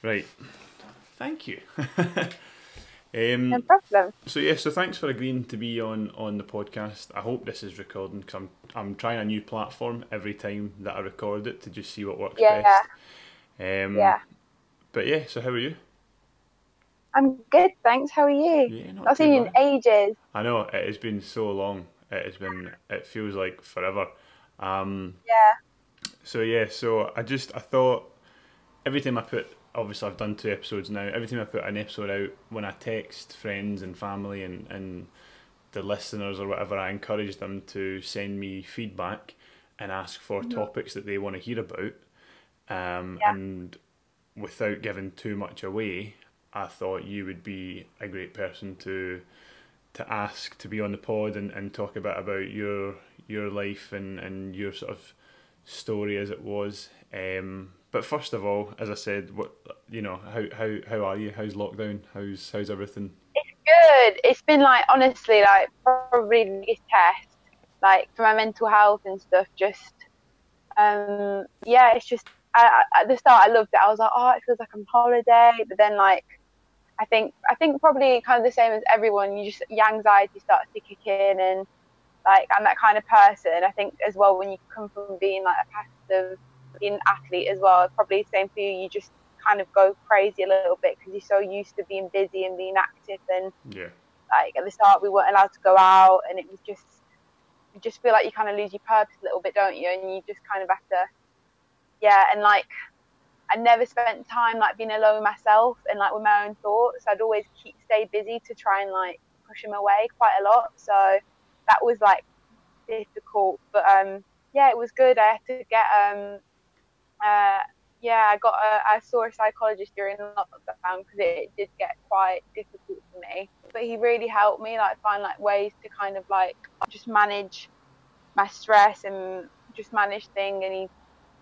Right. Thank you. No um, problem. so thanks for agreeing to be on the podcast. I hope this is recording because I'm trying a new platform every time that I record it to just see what works Yeah, best. Um, yeah. but yeah, so how are you? I'm good, thanks. How are you? Yeah, not I've too seen you in bad. ages. I know it has been so long. It feels like forever. Um, Yeah, so I thought every time I put, obviously I've done 2 episodes now. Every time I put an episode out, when I text friends and family and the listeners or whatever, I encourage them to send me feedback and ask for hmm topics that they want to hear about. yeah. And without giving too much away, I thought you would be a great person to ask to be on the pod and talk a bit about your life and your sort of story as it was. But first of all, as I said, what how are you? How's lockdown? How's everything? It's good. It's been like honestly, like probably the biggest test, like for my mental health and stuff. Just yeah, it's just at the start I loved it. I was like, oh, it feels like I'm on holiday, but then like I think probably kind of the same as everyone. Your anxiety starts to kick in, and like I'm that kind of person. I think as well when you come from being like a passive being an athlete as well, probably the same for you. You just kind of go crazy a little bit because you're so used to being busy and being active. And Yeah. like at the start, we weren't allowed to go out, and it was just you just feel like you kind of lose your purpose a little bit, don't you? And you just kind of have to, yeah. And like I never spent time like being alone with myself and like with my own thoughts. I'd always stay busy to try and like push them away quite a lot. So that was like difficult, but yeah, it was good. I had to get uh, yeah, I saw a psychologist during lockdown because it did get quite difficult for me. But he really helped me like find like ways to kind of like just manage my stress and just manage things, and he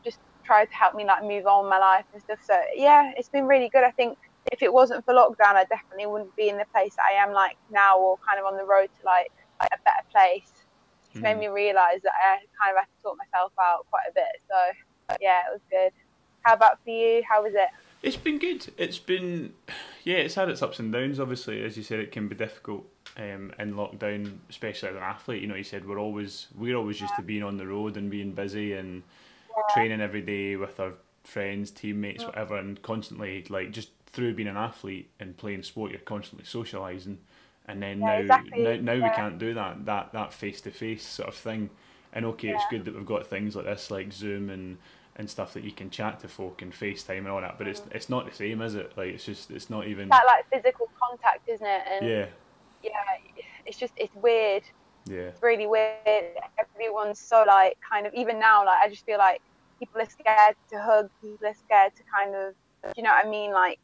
just tried to help me like move on with my life and stuff. So yeah, it's been really good. I think if it wasn't for lockdown, I definitely wouldn't be in the place that I am like now, or kind of on the road to like a better place. It's made Mm. me realise that I kind of had to sort myself out quite a bit. So yeah, it was good. How about for you? How was it? It's been good. Yeah, it's had its ups and downs. Obviously, as you said, it can be difficult in lockdown, especially as an athlete. You said we're always used to being on the road and being busy and training every day with our friends, teammates, Yeah, whatever, and constantly like just through being an athlete and playing sport, you're constantly socialising. And then yeah, now we yeah, can't do that face to face sort of thing. And okay, it's yeah. good that we've got things like this, like Zoom and stuff that you can chat to folk and FaceTime and all that. But it's not the same, is it? Like it's not even. That like physical contact, isn't it? And Yeah, yeah, it's weird. yeah, It's really weird. Everyone's so like kind of even now, like I just feel like people are scared to hug, people are scared to kind of you know what I mean? Like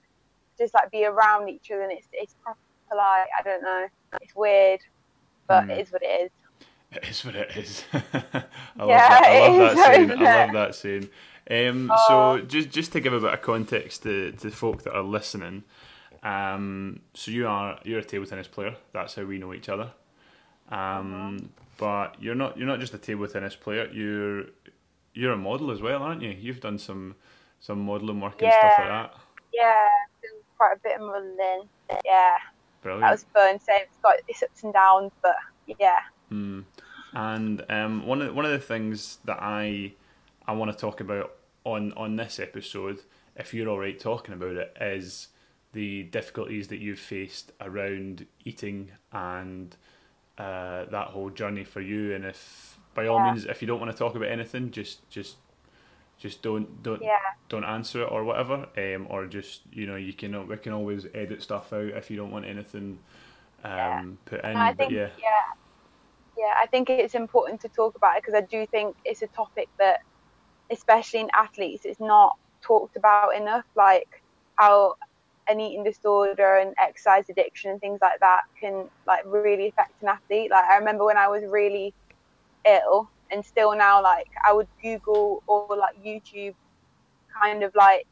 just like be around each other, and it's proper like I don't know. It's weird, but mm, it is what it is. it is what it is. I love Yeah, that. I love it is, that though, saying. isn't I it? love that saying. So Oh, just to give a bit of context to folk that are listening, so you're a table tennis player. That's how we know each other. uh-huh. But you're not just a table tennis player. You're a model as well, aren't you? You've done some modelling work and stuff like Yeah, that. yeah. Been quite a bit of modelling. Yeah, that Brilliant. was fun. So it's got its ups and downs, but yeah, And one of the things that I want to talk about on this episode, if you're all right talking about it, is the difficulties that you've faced around eating and that whole journey for you. And if by all yeah, means, if you don't want to talk about anything, just yeah, don't answer it or whatever, or just we can always edit stuff out if you don't want anything yeah. put And I in. But think yeah, yeah, I think it's important to talk about it because I do think it's a topic that, especially in athletes, it's not talked about enough. Like how an eating disorder and exercise addiction and things like that can like really affect an athlete. Like I remember when I was really ill, and still now, like I would Google or like YouTube kind of like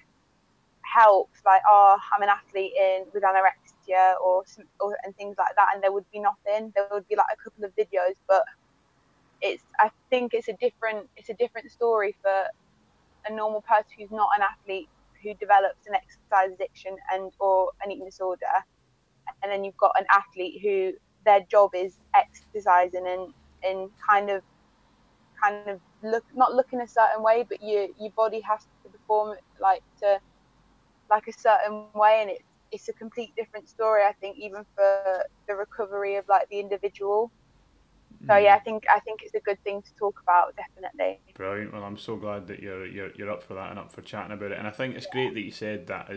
helps, like oh I'm an athlete in with anorexia or and things like that, and there would be nothing. There would be like a couple of videos, but I think it's a different story for a normal person who's not an athlete who develops an exercise addiction and or an eating disorder, and then you've got an athlete who their job is exercising and kind of not looking a certain way, but your body has to perform like a certain way, and it's a complete different story, I think, even for the recovery of like the individual. So yeah, I think it's a good thing to talk about, definitely. Brilliant. Well, I'm so glad that you're up for that and up for chatting about it. And I think it's great that you said that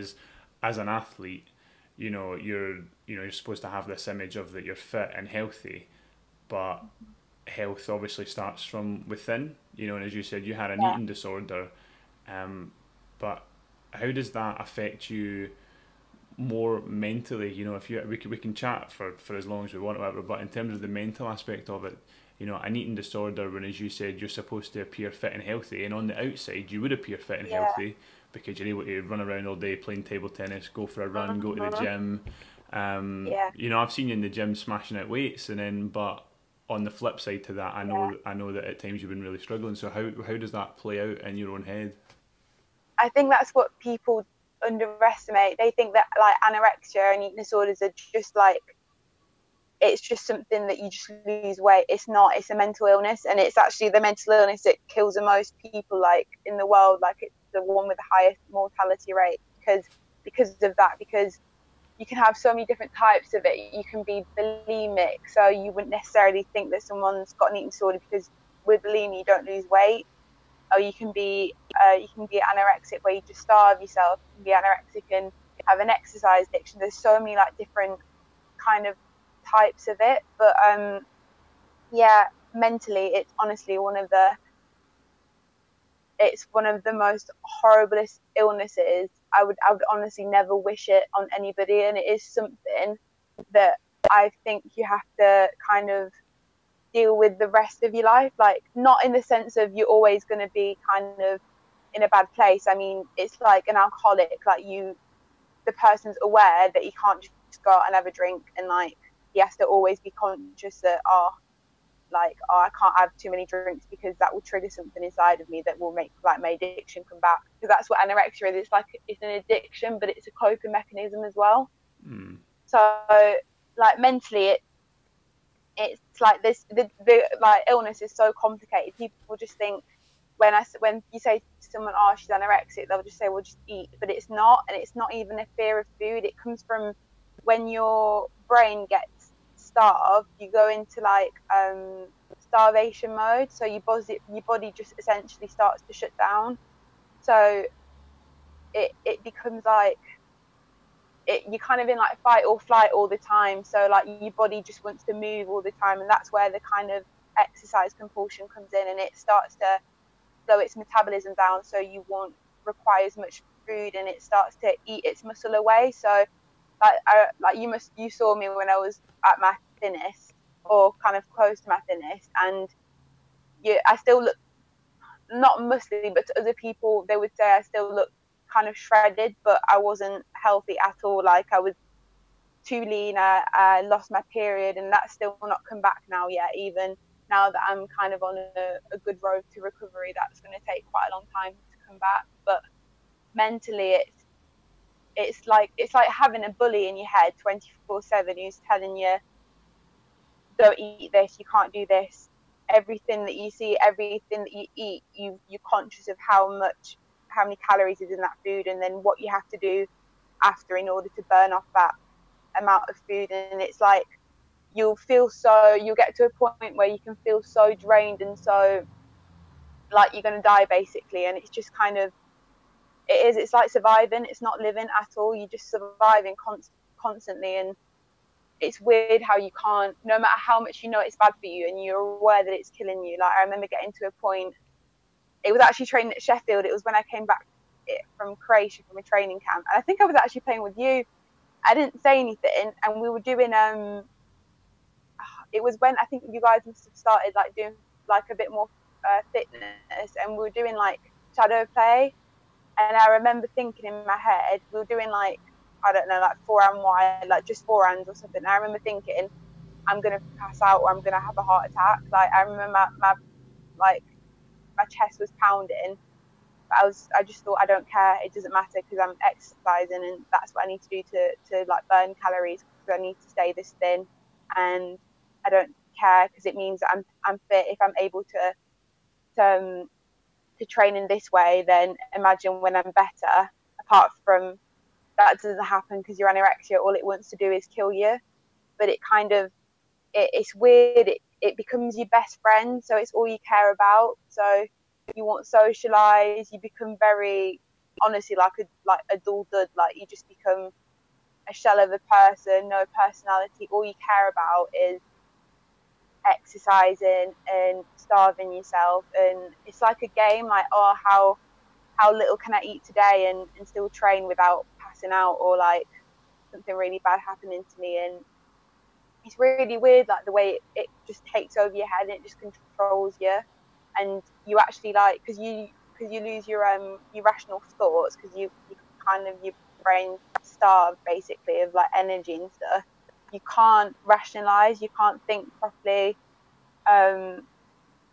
as an athlete, you're supposed to have this image of that you're fit and healthy, but health obviously starts from within. And as you said, you had an eating disorder, but how does that affect you more mentally? If we can chat for as long as we want, whatever. But in terms of the mental aspect of it, an eating disorder, when, as you said, you're supposed to appear fit and healthy, and on the outside you would appear fit and healthy because you're able to run around all day playing table tennis, go for a run, go to the gym. I've seen you in the gym smashing out weights, but on the flip side to that, I know that at times you've been really struggling. So how does that play out in your own head? I think that's what people underestimate. They think that like anorexia and eating disorders are just like, it's just something that you just lose weight. It's not. It's a mental illness, and it's actually the mental illness that kills the most people like in the world. Like, it's the one with the highest mortality rate because of that. Because you can have so many different types of it. You can be bulimic, so you wouldn't necessarily think that someone's got an eating disorder because with bulimia you don't lose weight. Or you can be anorexic where you just starve yourself. You can be anorexic and have an exercise addiction. There's so many like different kind of types of it, but mentally it's honestly one of the most horriblest illnesses. I would honestly never wish it on anybody, and it is something that I think you have to kind of deal with the rest of your life. Like, not in the sense of you're always going to be kind of in a bad place. I mean, it's like an alcoholic. Like, the person's aware that he can't just go out and have a drink, and like he has to always be conscious that I can't have too many drinks because that will trigger something inside of me that will make like my addiction come back. Because that's what anorexia is. It's like, it's an addiction, but it's a coping mechanism as well. So like mentally it's like this, the like illness is so complicated. People just think when you say to someone, oh, she's anorexic, they'll just say, well, just eat. But it's not, and it's not even a fear of food. It comes from when your brain gets starved, you go into like starvation mode. So your body just essentially starts to shut down. So it becomes like you're kind of in like fight or flight all the time. So like your body just wants to move all the time, and that's where the kind of exercise compulsion comes in, and it starts to slow its metabolism down, so you won't require as much food, and it starts to eat its muscle away. So you saw me when I was at my thinnest, or kind of close to my thinnest, and I still look not muscly, but to other people they would say I still look kind of shredded, but I wasn't healthy at all. Like, I was too lean. I lost my period, and that's still not come back now yet. Even now that I'm kind of on a good road to recovery, that's going to take quite a long time to come back. But mentally, it's like having a bully in your head 24/7 who's telling you, don't eat this, you can't do this. Everything that you see, everything that you eat, you're conscious of how many calories is in that food, and then what you have to do after in order to burn off that amount of food. And it's like you'll get to a point where you can feel so drained and so like you're going to die basically. And it's just kind of, it's like surviving. It's not living at all. You're just surviving constantly, and it's weird how you can't, no matter how much you know it's bad for you and you're aware that it's killing you. Like, I remember getting to a point, it was actually training at Sheffield. It was when I came back from Croatia from a training camp, and I think I was actually playing with you. I didn't say anything, and we were doing it was when I think you guys must have started like doing like a bit more fitness, and we were doing like shadow play. And I remember thinking in my head, we were doing like, I don't know, like forehand wide, like just forehands or something. And I remember thinking, I'm gonna pass out or I'm gonna have a heart attack. Like, I remember my chest was pounding. But I just thought, I don't care, it doesn't matter, because I'm exercising and that's what I need to do to like burn calories, because I need to stay this thin, and I don't care because it means that I'm fit. If I'm able to train in this way, then imagine when I'm better. Apart from that doesn't happen, because your anorexia, all it wants to do is kill you. But it kind of, it's weird, it becomes your best friend, so it's all you care about. So you won't socialize, you become very, honestly, like a dull dud. Like, you just become a shell of a person, no personality. All you care about is exercising and starving yourself, and it's like a game, like, oh, how little can I eat today and still train without passing out, or like something really bad happening to me. And it's really weird, like the way it just takes over your head and it just controls you, and you actually, like, because you lose your rational thoughts, because you kind of, your brain starved basically of like energy and stuff. You can't rationalize, you can't think properly.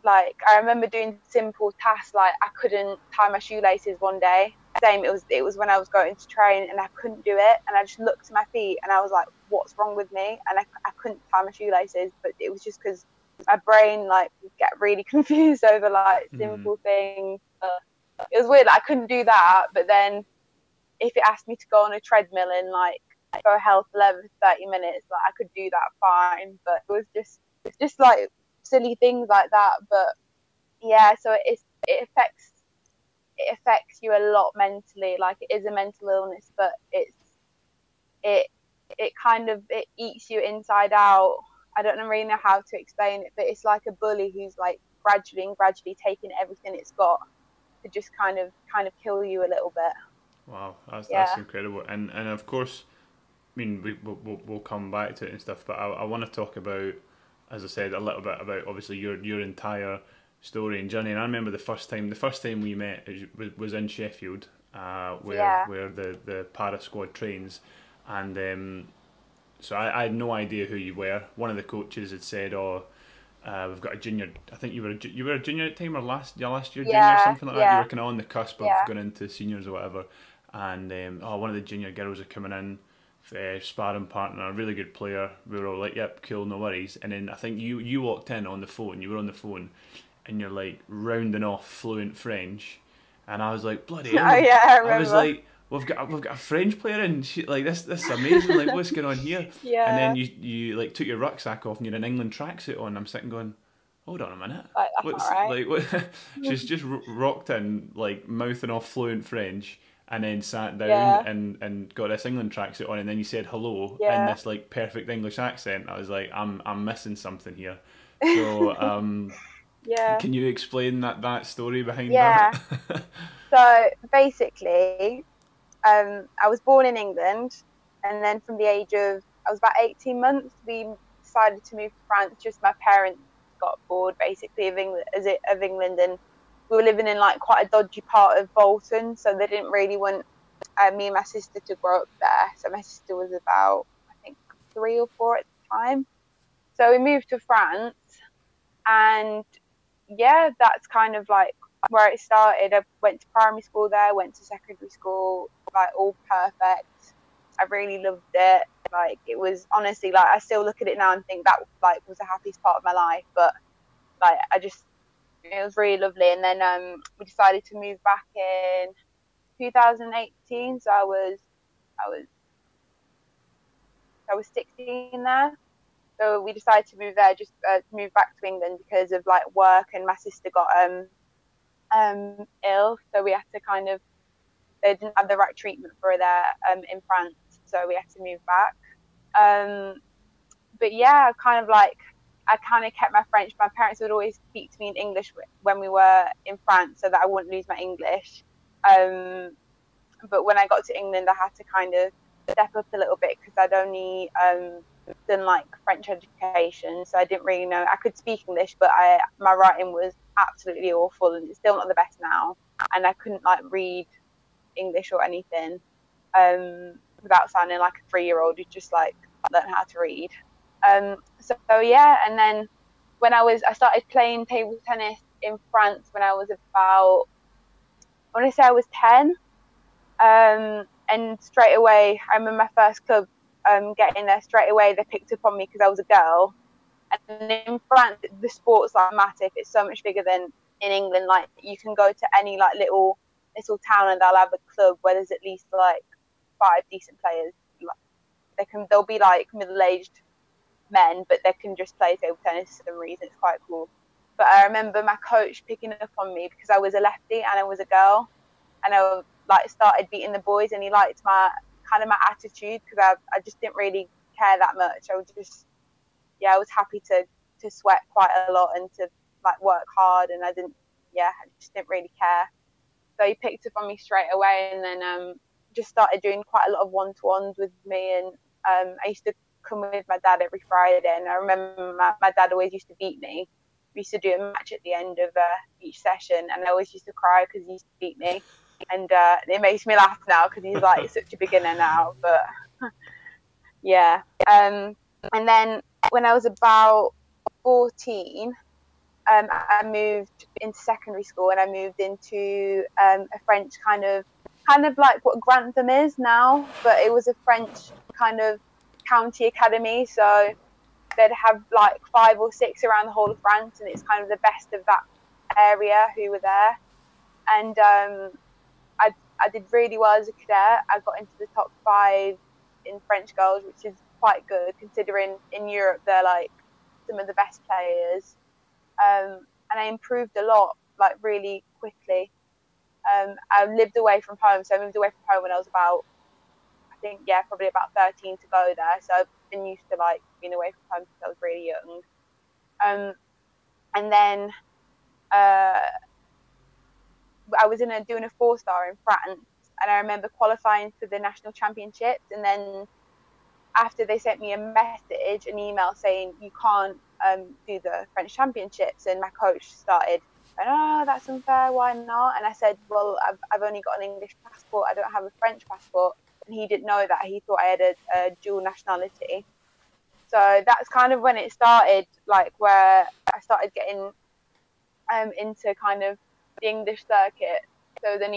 Like, I remember doing simple tasks, like I couldn't tie my shoelaces one day. Same, it was when I was going to train and I couldn't do it, and I just looked at my feet and I was like, what's wrong with me? And I couldn't tie my shoelaces, but it was just because my brain like would get really confused over like simple things. It was weird, like, I couldn't do that, but then if it asked me to go on a treadmill and like go hell for 11 for 30 minutes, like I could do that fine. But it's just like silly things like that. But yeah, so it affects you a lot mentally. Like, it is a mental illness, but it kind of, it eats you inside out. I don't really know how to explain it, but it's like a bully who's like gradually taking everything it's got to just kind of kill you a little bit. Wow, that's incredible. And of course, I mean, we'll come back to it and stuff, but I want to talk about, as I said, a little bit about obviously your entire story and journey. And I remember the first time we met was in Sheffield, where the para squad trains, and so I had no idea who you were. One of the coaches had said, "Oh, we've got a junior." I think you were a junior at the time, or last year junior, or something like that. You were kind of on the cusp of going into seniors or whatever. And one of the junior girls are coming in, sparring partner, a really good player. We were all like, "Yep, cool, no worries." And then I think you walked in on the phone. You were on the phone, and you're like rounding off fluent French, and I was like, "Bloody hell!" Oh yeah, I remember. I was like, we've got a French player in. Like, this is amazing. Like, what's going on here? Yeah. And then you like took your rucksack off and you had an England tracksuit on. I'm sitting going, hold on a minute. Like, that's all right. Like, what? She's just rocked in, like, mouthing off fluent French, and then sat down and got this England tracksuit on, and then you said hello in this like perfect English accent. I was like, I'm missing something here. So can you explain that story behind that? So basically, I was born in England, and then from the age of, I was about 18 months, we decided to move to France. Just my parents got bored basically of England, and we were living in like quite a dodgy part of Bolton, so they didn't really want me and my sister to grow up there. So my sister was about, I think, 3 or 4 at the time. So we moved to France, and yeah, that's kind of like where it started. I went to primary school there, went to secondary school, like all perfect. I really loved it. Like, it was honestly, like, I still look at it now and think that like was the happiest part of my life. But like, it was really lovely. And then we decided to move back in 2018. So I was 16 there. So we decided to move there, just move back to England because of like work, and my sister got ill, so we had to kind of, they didn't have the right treatment for her there in France, so we had to move back. But yeah, I kind of kept my French. My parents would always speak to me in English when we were in France, so that I wouldn't lose my English. But when I got to England, I had to kind of step up a little bit, because I'd only done like French education, so I didn't really know. I could speak English, but my writing was absolutely awful, and it's still not the best now. And I couldn't like read English or anything without sounding like a 3-year-old who just like learned how to read. So yeah, and then when I started playing table tennis in France when I was about I want to say I was 10. And straight away, I remember my first club getting there straight away. They picked up on me because I was a girl. And in France, the sport's like massive. It's so much bigger than in England. Like you can go to any like little town and they'll have a club where there's at least like 5 decent players. Like, they'll be like middle-aged men, but they can just play table tennis for some reason. It's quite cool. But I remember my coach picking up on me because I was a lefty and I was a girl, and I like started beating the boys, and he liked my attitude because I just didn't really care that much. I was just I was happy to sweat quite a lot and to like work hard, and I just didn't really care. So he picked up on me straight away, and then just started doing quite a lot of one-to-ones with me, and I used to come with my dad every Friday, and I remember my dad always used to beat me. We used to do a match at the end of each session, and I always used to cry because he used to beat me, and it makes me laugh now because he's like such a beginner now, but yeah. And then when I was about 14, I moved into secondary school, and I moved into a French kind of like what Grantham is now, but it was a French kind of county academy. So they'd have like 5 or 6 around the whole of France, and it's kind of the best of that area who were there. And I did really well as a cadet. I got into the top 5 in French girls, which is quite good considering in Europe they're like some of the best players. And I improved a lot, like really quickly. I lived away from home, so I moved away from home when I was about, I think, probably about 13 to go there. So I've been used to like being away from home since I was really young. And then I was doing a 4-star in France, and I remember qualifying for the national championships, and then after they sent me an email saying you can't do the French championships, and my coach started, oh, that's unfair, why not? And I said, well, I've only got an English passport, I don't have a French passport. And he didn't know that. He thought I had a dual nationality. So that's kind of when it started, like where I started getting into kind of the English circuit. So then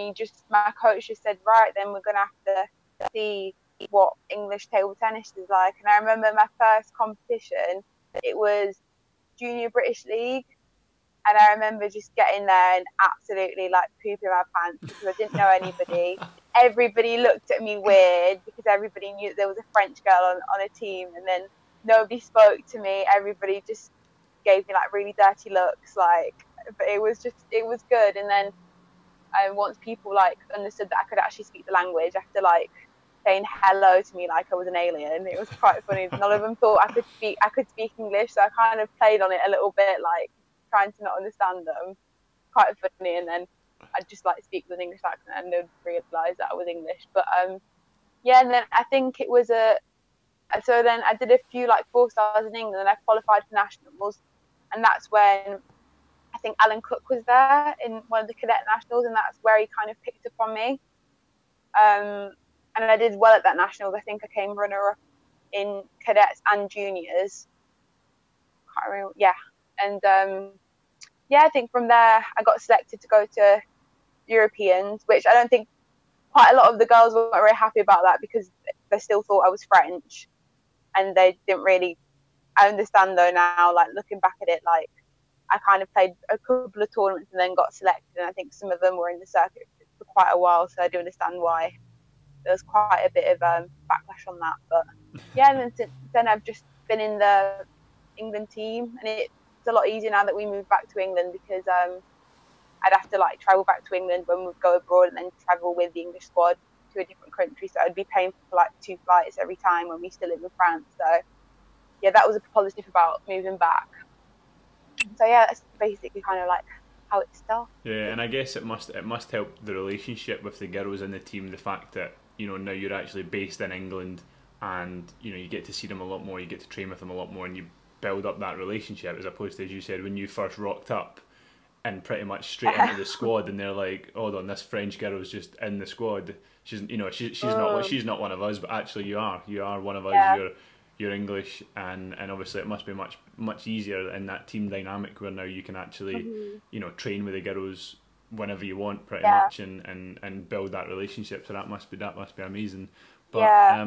my coach just said, right, then we're going to have to see what English table tennis is like. And I remember my first competition, it was Junior British League. And I remember just getting there and absolutely like pooping my pants because I didn't know anybody. Everybody looked at me weird because everybody knew that there was a French girl on a team, and then nobody spoke to me. Everybody just gave me like really dirty looks, like, but it was good. And then once people like understood that I could actually speak the language after like saying hello to me like I was an alien, it was quite funny. None of them thought I could speak English, so I kind of played on it a little bit, like trying to not understand them. Quite funny. And then I'd just like speak with an English accent and they'd realise that I was English. But and then I think it was so then I did a few like 4-stars in England, and I qualified for nationals, and that's when I think Alan Cook was there in one of the cadet nationals, and that's where he kind of picked up on me. And I did well at that nationals. I think I came runner-up in cadets and juniors. Can't remember. Yeah. And I think from there I got selected to go to Europeans, which I don't think quite a lot of the girls weren't very happy about that because they still thought I was French, and they didn't really. I understand though now, like looking back at it, like I kind of played a couple of tournaments and then got selected, and I think some of them were in the circuit for quite a while, so I do understand why there was quite a bit of backlash on that. But and then since then I've just been in the England team, and it's a lot easier now that we moved back to England because I'd have to like travel back to England when we'd go abroad and then travel with the English squad to a different country, so I'd be paying for like 2 flights every time when we still live in France. So that was a positive about moving back. So that's basically kind of like how it started. Yeah, and I guess it must help the relationship with the girls in the team, the fact that now you're actually based in England, and you get to see them a lot more, you get to train with them a lot more, and you build up that relationship, as opposed to, as you said, when you first rocked up and pretty much straight into the squad, and they're like, hold on, this French girl is just in the squad. She's she's not one of us, but actually you are one of us. You're English, and obviously it must be much easier in that team dynamic where now you can actually train with the girls whenever you want, pretty Yeah. much, and build that relationship. So that must be amazing. But Yeah.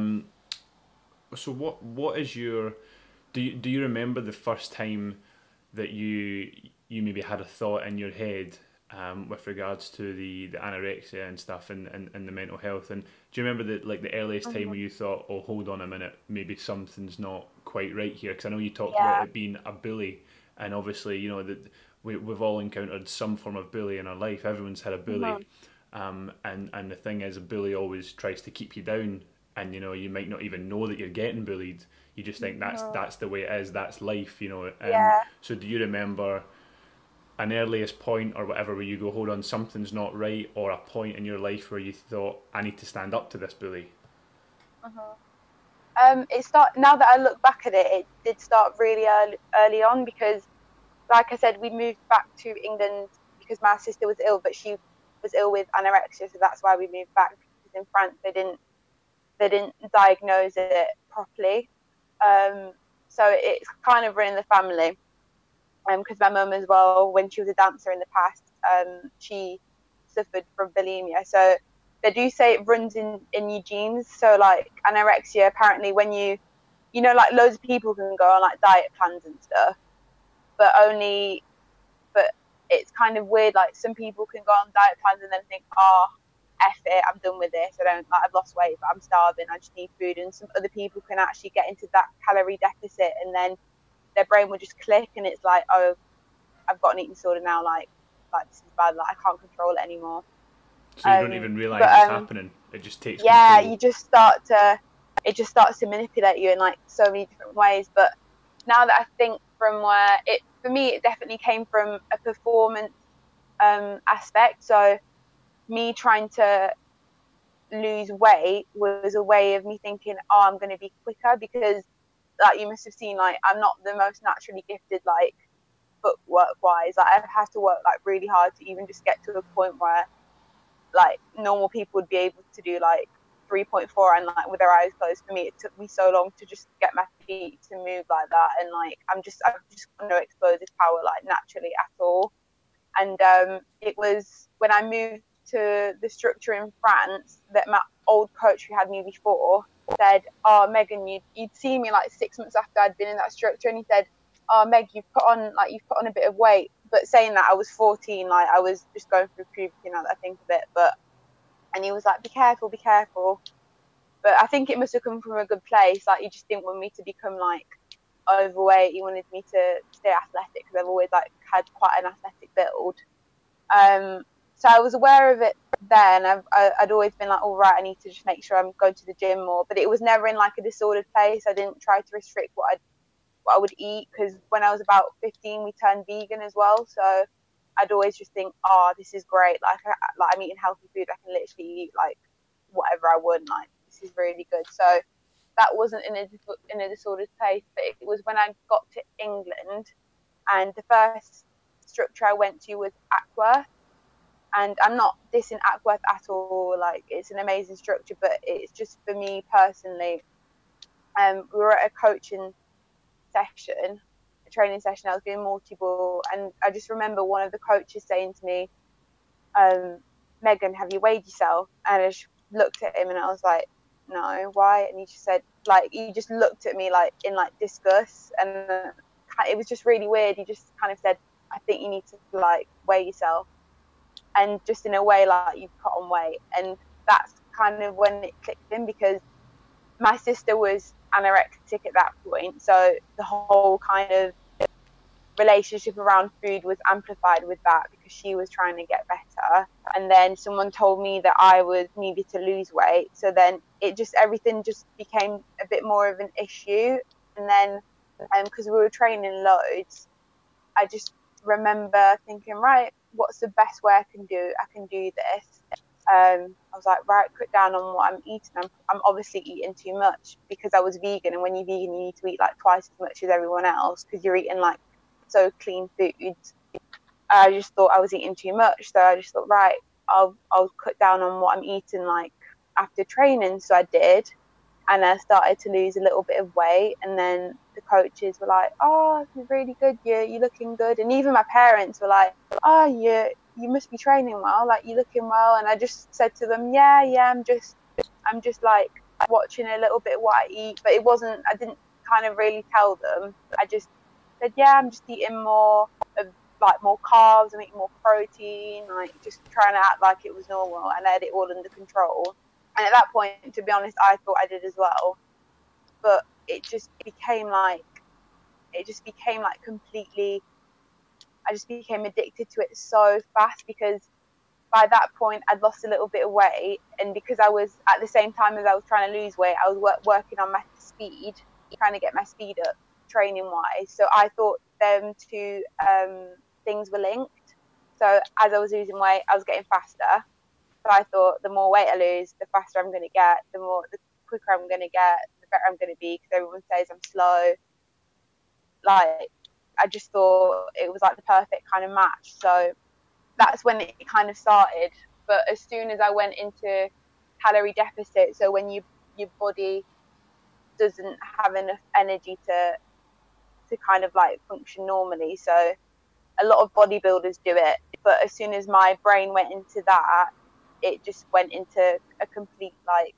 so what is your, do you remember the first time that you maybe had a thought in your head, with regards to the anorexia and stuff, and the mental health? And do you remember the earliest time Mhm. where you thought, oh, hold on a minute, maybe something's not quite right here? Because I know you talked about Yeah. it being a bully, and obviously, you know, that we've all encountered some form of bully in our life. Everyone's had a bully. Mhm. And the thing is, a bully always tries to keep you down, and you know, you might not even know that you're getting bullied. You just think Mhm. that's the way it is, that's life, you know. Yeah. So do you remember an earliest point or whatever where you go, hold on, something's not right, or a point in your life where you thought, I need to stand up to this bully? Mhm. It start now that I look back at it, it did start really early on because, like I said, we moved back to England because my sister was ill, but she was ill with anorexia, so that's why we moved back. Because in France they didn't diagnose it properly, um, so it's kind of run in the family. Because my mum as well, when she was a dancer in the past, she suffered from bulimia. So they do say it runs in your genes. So like anorexia, apparently, when like loads of people can go on like diet plans and stuff, but only, but it's kind of weird. Like some people can go on diet plans and then think, oh, F it, I'm done with this. I don't like, I've lost weight, but I'm starving. I just need food. And some other people can actually get into that calorie deficit, and then their brain will just click, and it's like, oh, I've got an eating disorder now. Like this is bad. Like I can't control it anymore. So you don't even But realize it's happening, it just takes yeah, control. you just start to, it just starts to manipulate you in like so many different ways. But now that I think from where it, for me, it definitely came from a performance aspect. So me trying to lose weight was a way of me thinking, oh, I'm going to be quicker because, like you must have seen, like I'm not the most naturally gifted, like footwork wise. Like I've had to work like really hard to even just get to a point where like normal people would be able to do like 3.4 and like with their eyes closed. For me, it took me so long to just get my feet to move like that, and like I've just got no explosive power like naturally at all. And it was when I moved to the structure in France that my old coach who had me before said, "Oh, Megan, you'd seen me like 6 months after I'd been in that structure," and he said, "Oh, Meg, you've put on a bit of weight." But saying that, I was 14, like I was just going through puberty now that I think of it. But and he was like, "Be careful, be careful." But I think it must have come from a good place. Like he just didn't want me to become like overweight. He wanted me to stay athletic because I've always like had quite an athletic build. So I was aware of it then. I'd always been like, all right, I need to just make sure I'm going to the gym more. But it was never in like a disordered place. I didn't try to restrict what I would eat because when I was about 15, we turned vegan as well. So I'd always just think, oh, this is great. Like I'm eating healthy food. I can literally eat like whatever I want. Like this is really good. So that wasn't in a disordered place. But it was when I got to England, and the first structure I went to was Aqua, and I'm not dissing Ackworth at all. Like it's an amazing structure, but it's just for me personally. We were at a coaching session, a training session. I was doing multi-ball, and I just remember one of the coaches saying to me, "Megan, have you weighed yourself?" And I just looked at him, and I was like, "No, why?" And he just said, like, he just looked at me like in like disgust, and it was just really weird. He just kind of said, "I think you need to like weigh yourself." And just in a way like you put on weight, and that's kind of when it clicked in because my sister was anorexic at that point, so the whole kind of relationship around food was amplified with that because she was trying to get better, and then someone told me that I was needed to lose weight, so then it just everything just became a bit more of an issue. And then because we were training loads, I just remember thinking, right, what's the best way I can do this? I was like, right, cut down on what I'm eating. I'm obviously eating too much because I was vegan, and when you're vegan, you need to eat like twice as much as everyone else because you're eating like so clean foods. I just thought I was eating too much, so I just thought, right, I'll cut down on what I'm eating like after training. So I did, and I started to lose a little bit of weight, and then the coaches were like, "Oh, you're really good. You're looking good." And even my parents were like, "Oh, you must be training well, like you're looking well. And I just said to them, yeah, I'm just like watching a little bit what I eat. But it wasn't, I didn't kind of really tell them. I just said, yeah, I'm just eating more of like more carbs, I'm eating more protein, like just trying to act like it was normal, and I had it all under control. And at that point, to be honest, I thought I did as well. But it just became like completely, I just became addicted to it so fast, because by that point I'd lost a little bit of weight, and because I was at the same time as I was trying to lose weight, I was working on my speed, trying to get my speed up training wise. So I thought them two things were linked. So as I was losing weight, I was getting faster. So I thought the more weight I lose, the faster I'm going to get, the quicker I'm going to get, the better I'm going to be, because everyone says I'm slow. Like, I just thought it was like the perfect kind of match. So that's when it kind of started. But as soon as I went into calorie deficit, so when your body doesn't have enough energy to kind of like function normally, so a lot of bodybuilders do it, but as soon as my brain went into that, it just went into a complete like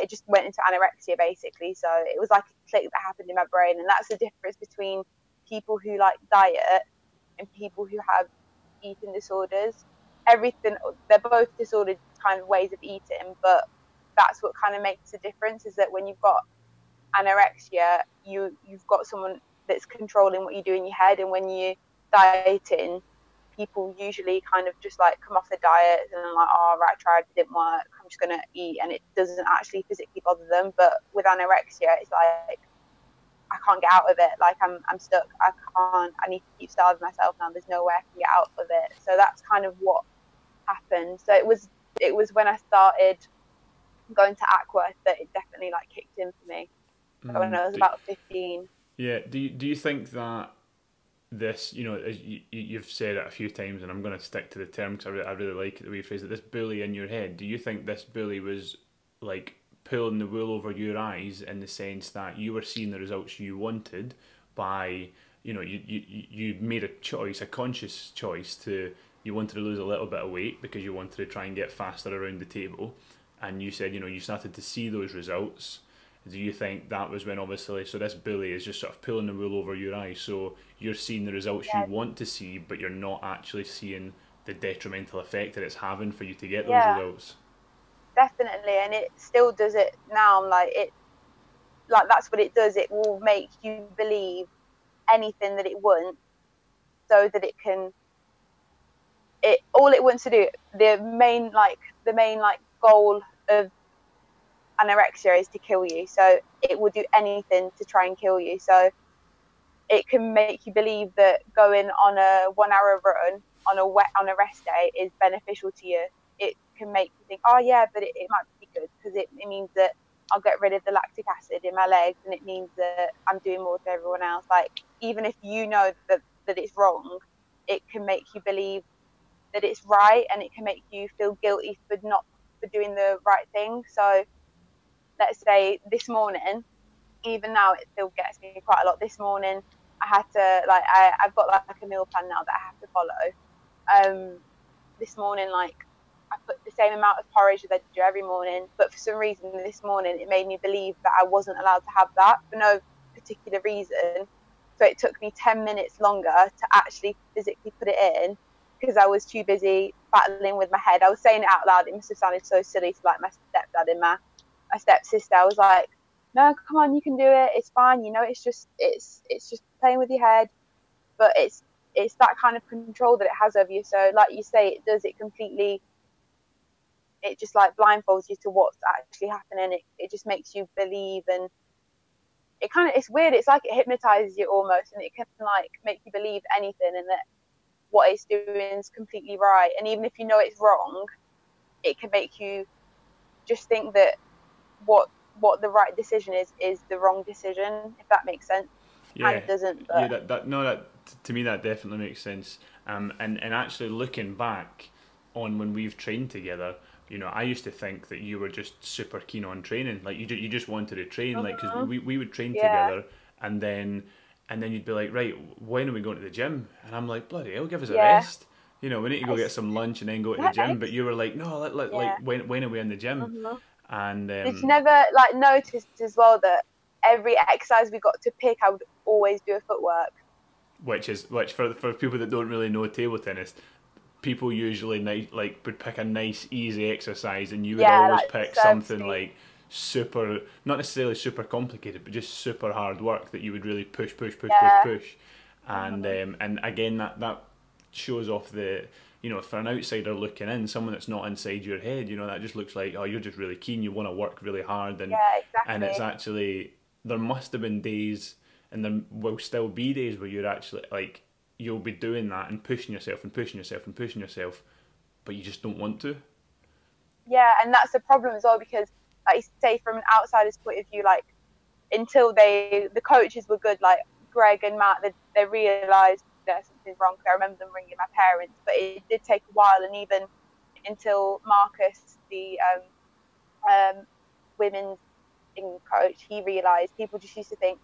it just went into anorexia basically. So it was like a click that happened in my brain, and that's the difference between people who like diet and people who have eating disorders. Everything, they're both disordered kind of ways of eating, but that's what kind of makes the difference, is that when you've got anorexia, you've got someone that's controlling what you do in your head, and when you're dieting, people usually kind of just like come off the diet and are like, oh right, I tried, it didn't work, I'm just gonna eat, and it doesn't actually physically bother them. But with anorexia, it's like I can't get out of it, like I'm stuck, I need to keep starving myself now, there's no way I can get out of it. So that's kind of what happened. So it was when I started going to Aqua that it definitely like kicked in for me, when I was about 15. Yeah, do you think that this, as you've said it a few times, and I'm going to stick to the term because I really like it, the way you phrase it, this bully in your head, do you think this bully was like pulling the wool over your eyes, in the sense that you were seeing the results you wanted by, you made a choice, a conscious choice, you wanted to lose a little bit of weight because you wanted to try and get faster around the table, and you said, you started to see those results. Do you think that was when, obviously, so this bully is just sort of pulling the wool over your eyes, so you're seeing the results you want to see, but you're not actually seeing the detrimental effect that it's having for you to get those results? Definitely, and it still does it now. Like that's what it does. It will make you believe anything that it wants, so that it can. All it wants to do. The main goal of anorexia is to kill you. So it will do anything to try and kill you. So it can make you believe that going on a 1 hour run on a rest day is beneficial to you. It can make you think, oh yeah, but it might be good, because it means that I'll get rid of the lactic acid in my legs, and it means that I'm doing more to everyone else. Like, even if you know that it's wrong, it can make you believe that it's right, and it can make you feel guilty for doing the right thing. So let's say this morning, even now it still gets me quite a lot. This morning I had to I've got like a meal plan now that I have to follow. This morning, like, I put the same amount of porridge as I do every morning, but for some reason this morning it made me believe that I wasn't allowed to have that for no particular reason. So it took me 10 minutes longer to actually physically put it in, because I was too busy battling with my head. I was saying it out loud. It must have sounded so silly to like my stepdad and my stepsister. I was like, no, come on, you can do it, it's fine, it's just playing with your head. But it's that kind of control that it has over you. So like you say, it just like blindfolds you to what's actually happening. It just makes you believe, and it's weird, it's like it hypnotizes you almost, and it can like make you believe anything, and that what it's doing is completely right. And even if you know it's wrong, it can make you just think that what the right decision is the wrong decision, if that makes sense. Yeah, and it doesn't. But yeah, that to me that definitely makes sense. And actually looking back on when we've trained together, I used to think that you were just super keen on training, like you just wanted to train, like, because we would train together, and then you'd be like, right, when are we going to the gym? And I'm like, bloody hell, give us a rest. You know, we need to go get some lunch and then go to the gym. But you were like, no, like Yeah. when are we in the gym? Mhm. And Did you never like notice as well that every exercise we got to pick, I would always do a footwork? which for people that don't really know table tennis, people usually like would pick a nice easy exercise, and you would Yeah, always like pick serve something speed. like super, not necessarily super complicated, but just super hard work that you would really Yeah. push, Mhm. and again that shows off the, you know, for an outsider looking in, someone that's not inside your head, you know, that just looks like, oh, you're just really keen, you want to work really hard, Yeah, and it's exactly. actually, there must have been days, and there will still be days where you're actually like, you'll be doing that and pushing yourself and pushing yourself and pushing yourself, but you just don't want to. Yeah, and that's the problem as well because, like you say, from an outsider's point of view, like until the coaches were good, like Greg and Matt, they realised there's something wrong. I remember them ringing my parents, but it did take a while, and even until Marcus, the women's coach, he realised people just used to think,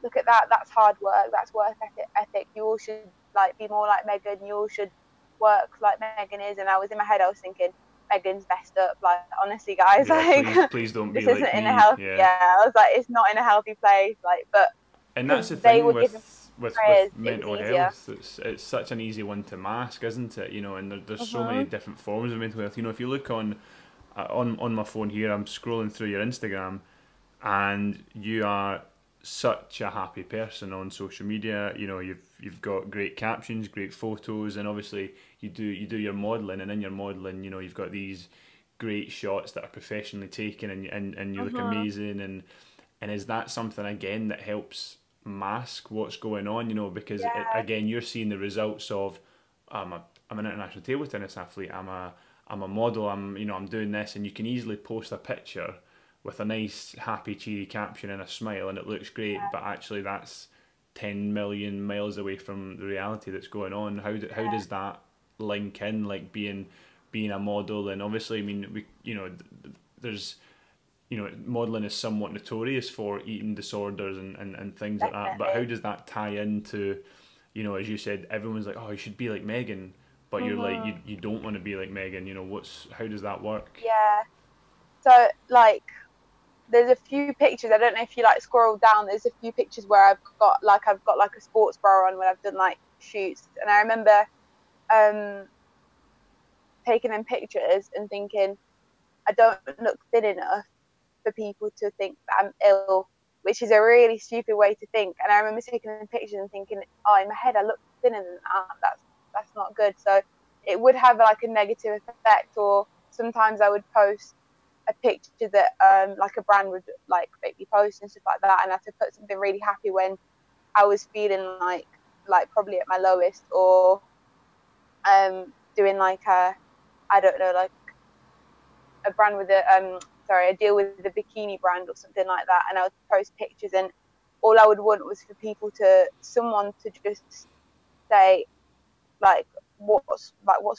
look at that, that's hard work, that's work ethic. You all should like be more like Megan. You all should work like Megan is. And I was in my head, I was thinking, Megan's messed up. Like honestly, guys, Yeah, like please don't this be isn't like in a me. health. Yeah, Yeah, I was like, it's not in a healthy place. Like, but and because that's the they thing were giving with prayers, it was mental easier. health. It's such an easy one to mask, isn't it? You know, and there's so many Mhm. different forms of mental health. You know, if you look on my phone here, I'm scrolling through your Instagram, and you are such a happy person on social media. You know, you've got great captions, great photos, and obviously you do your modelling, and in your modelling, you know, you've got these great shots that are professionally taken, and you look Mhm. amazing, and is that something again that helps mask what's going on? You know, because Yeah. again, you're seeing the results of, I'm an international table tennis athlete. I'm a model. I'm doing this, and you can easily post a picture with a nice, happy, cheery caption and a smile, and it looks great. But actually, that's 10 million miles away from the reality that's going on. How does that link in, like being a model? And obviously, I mean, there's, modeling is somewhat notorious for eating disorders and things like that. But how Definitely. does that tie into, as you said, everyone's like, oh, you should be like Megan, but you're like, Mhm. you don't want to be like Megan. How does that work? Yeah. So like there's a few pictures. I don't know if you like scroll down. There's a few pictures where I've got like a sports bra on when I've done like shoots, and I remember um taking them pictures and thinking I don't look thin enough for people to think that I'm ill, which is a really stupid way to think. And I remember taking them pictures and thinking, oh, in my head I look thinner than that. That's not good. So it would have like a negative effect. Or sometimes I would post a picture that like a brand would like make me post and stuff like that, and I had to put something really happy when I was feeling like probably at my lowest, or doing like a, I don't know, like a brand with a deal with the bikini brand or something like that, and I would post pictures, and all I would want was for people to someone to just say like what's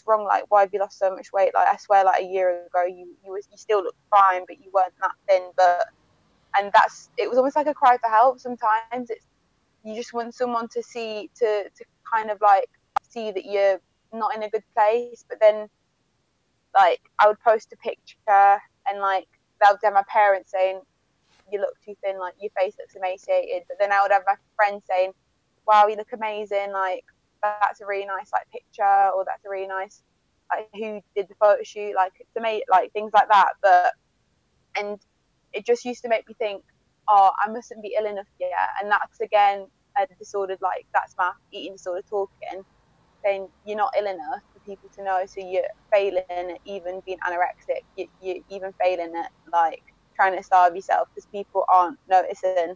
wrong, like why have you lost so much weight, like I swear like a year ago you still look fine but you weren't that thin. But and that's it was almost like a cry for help. Sometimes it's you just want someone to see to kind of like see that you're not in a good place. But then like I would post a picture and like that would have my parents saying you look too thin, like your face looks emaciated. But then I would have my friends saying, wow, you look amazing, like that's a really nice like picture, or that's a really nice like who did the photo shoot, like it's amazing, like things like that. But and it just used to make me think, oh, I mustn't be ill enough yet. And that's again a disordered, like that's my eating disorder talking, saying you're not ill enough for people to know, so you're failing at even being anorexic, you're even failing at like trying to starve yourself because people aren't noticing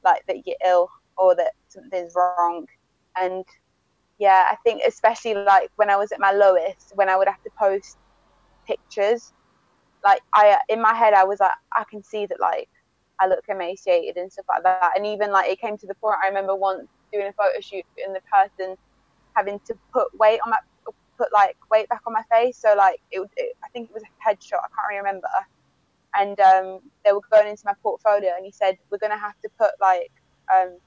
like that you're ill or that something's wrong. And yeah, I think especially like when I was at my lowest, when I would have to post pictures, like I in my head I was like, I can see that like I look emaciated and stuff like that. And even like it came to the point, I remember once doing a photo shoot and the person having to put like weight back on my face. So like I think it was a headshot. I can't really remember. And they were going into my portfolio, and he said we're gonna have to put like um,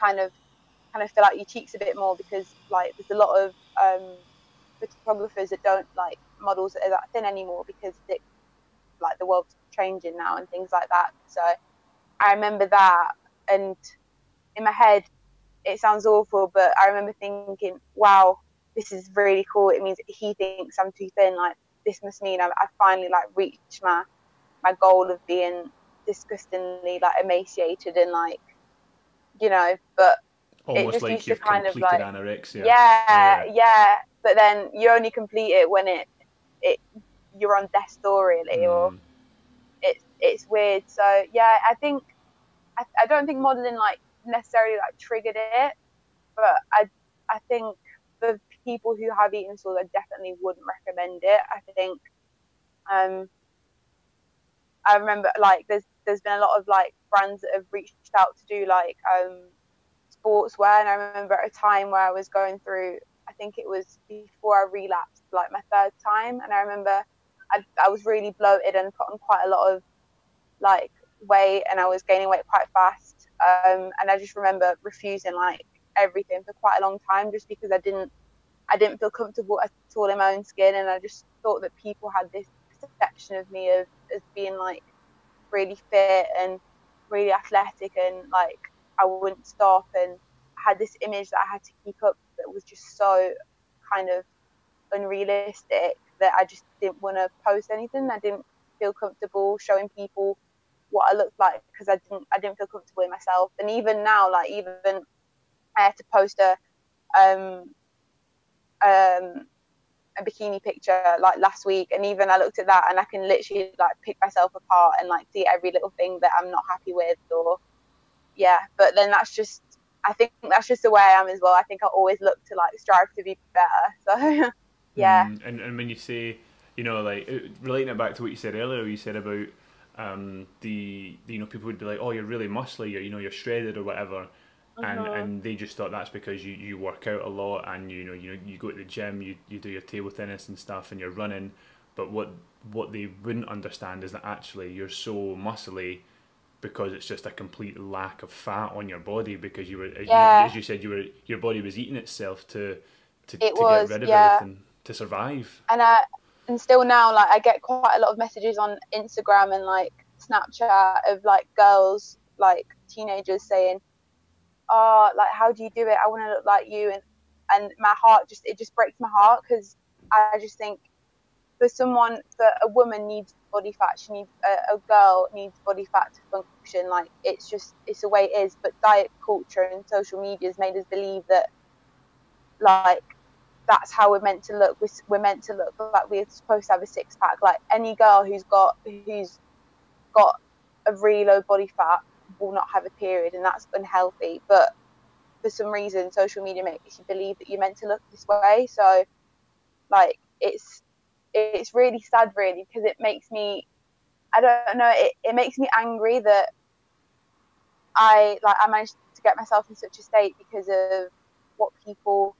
kind of kind of fill out your cheeks a bit more because like there's a lot of photographers that don't like models that are that thin anymore, because like the world's changing now and things like that. So I remember that, and in my head, it sounds awful, but I remember thinking, wow, this is really cool. It means he thinks I'm too thin. Like, this must mean I finally like reached my goal of being disgustingly like emaciated and like, but it Almost just like used to you've kind of completed like, anorexia. yeah, Yeah. yeah. But then you only complete it when it you're on death's door, really, or Mm. it's weird. So yeah, I don't think modeling like necessarily like triggered it, but I think for people who have eating disorders, I definitely wouldn't recommend it. I think um I remember like there's been a lot of like brands that have reached out to do like sportswear, and I remember at a time where I was going through, I think it was before I relapsed, like my third time, and I remember I was really bloated and put on quite a lot of like weight, and I was gaining weight quite fast, and I just remember refusing like everything for quite a long time, just because I didn't feel comfortable at all in my own skin, and I just thought that people had this perception of me as being like really fit and really athletic, and like I wouldn't stop, and I had this image that I had to keep up that was just so kind of unrealistic that I just didn't want to post anything. I didn't feel comfortable showing people what I looked like, because I didn't feel comfortable in myself. And even now, like, even I had to post um um a bikini picture like last week, and even I looked at that and I can literally like pick myself apart and like see every little thing that I'm not happy with, or yeah. But then I think that's just the way I am as well. I think I always look to like strive to be better. So yeah. And when you say, like relating it back to what you said earlier, you said about people would be like, oh, you're really muscly, you're shredded or whatever, Mhm. and they just thought that's because you work out a lot, and you go to the gym, you do your table tennis and stuff, and you're running. But what they wouldn't understand is that actually you're so muscly because it's just a complete lack of fat on your body, because you were, Yeah, as you said, your body was eating itself it to get was. rid of Yeah. everything to survive. And and still now, like, I get quite a lot of messages on Instagram and like Snapchat of like girls, like teenagers saying, oh, like, how do you do it? I want to look like you. And my heart just breaks my heart, because I just think for a woman needs body fat. She needs a girl needs body fat to function. Like, it's the way it is. But diet culture and social media has made us believe that like that's how we're meant to look. We're meant to look like we're supposed to have a six pack. Like, any girl who's got a really low body fat will not have a period, and that's unhealthy. But for some reason, social media makes you believe that you're meant to look this way. So like it's really sad, really, because it makes me, I don't know, it makes me angry that I managed to get myself in such a state because of what people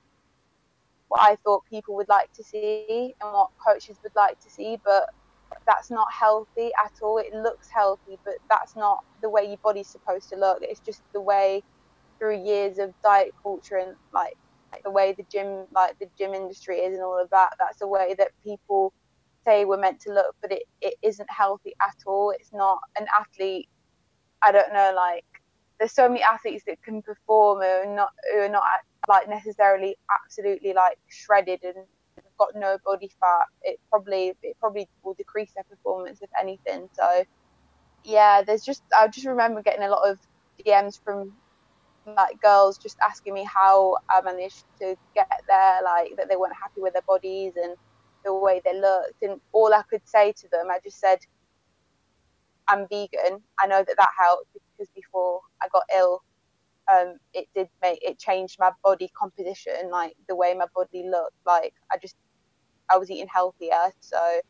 what I thought people would like to see and what coaches would like to see, but that's not healthy at all. It looks healthy, but that's not the way your body's supposed to look. It's just the way, through years of diet culture and like the way the gym industry is and all of that. That's the way that people say we're meant to look, but it isn't healthy at all. It's not an athlete. I don't know, like, there's so many athletes that can perform who are not like necessarily absolutely like shredded and got no body fat. It probably will decrease their performance if anything. So yeah, I just remember getting a lot of DMs from like girls just asking me how I managed to get there, like that they weren't happy with their bodies and the way they looked, and all I could say to them, I just said, I'm vegan. I know that helped, because before I got ill, it changed my body composition, like the way my body looked. Like, I was eating healthier, so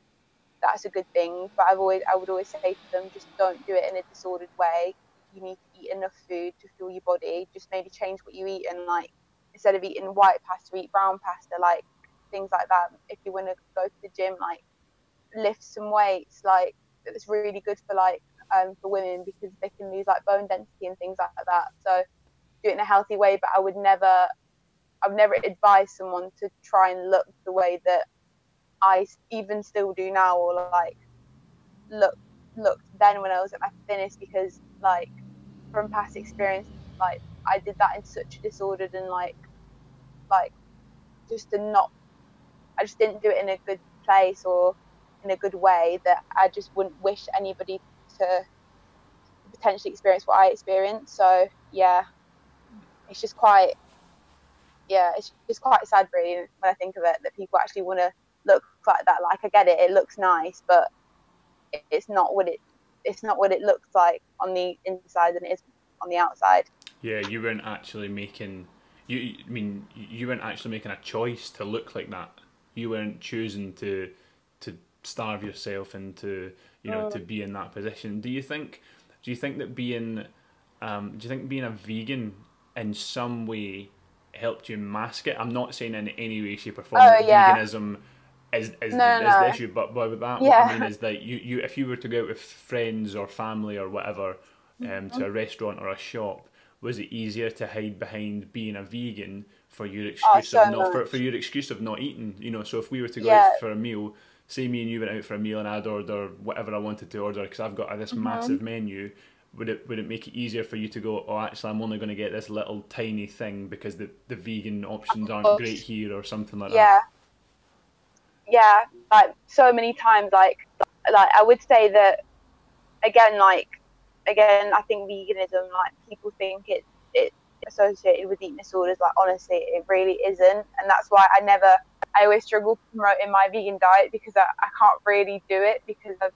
that's a good thing. But I would always say to them, just don't do it in a disordered way. You need to eat enough food to fuel your body. Just maybe change what you eat, and like, instead of eating white pasta, eat brown pasta, like things like that. If you want to go to the gym, like, lift some weights, like, it's really good for like for women, because they can lose like bone density and things like that. So do it in a healthy way, but I would never I've never advised someone to try and look the way that I even still do now, or like looked then when I was at my thinnest, because like from past experience, like I did that in such a disordered and like just I just didn't do it in a good place or in a good way, that I just wouldn't wish anybody to potentially experience what I experienced. So yeah, it's just quite sad really when I think of it, that people actually want to look like that. Like I get it, it looks nice, but it's not what it looks like on the inside than it is on the outside. Yeah, you weren't actually making you weren't actually making a choice to look like that. You weren't choosing to starve yourself and to to be in that position. Do you think that being a vegan in some way helped you mask it? I'm not saying in any way, shape or form that veganism is the issue, but with that, what I mean is that you if you were to go out with friends or family or whatever to a restaurant or a shop, was it easier to hide behind being a vegan for your excuse for your excuse of not eating? So if we were to go out for a meal, say me and you went out for a meal and I'd order whatever I wanted to order because I've got this massive menu, would it make it easier for you to go, oh, actually I'm only going to get this little tiny thing because the vegan options aren't great here, or something like that? Yeah, like so many times, like I would say that again, I think veganism, like people think it's associated with eating disorders. Like honestly, it really isn't, and that's why I always struggle promoting my vegan diet, because I can't really do it because I've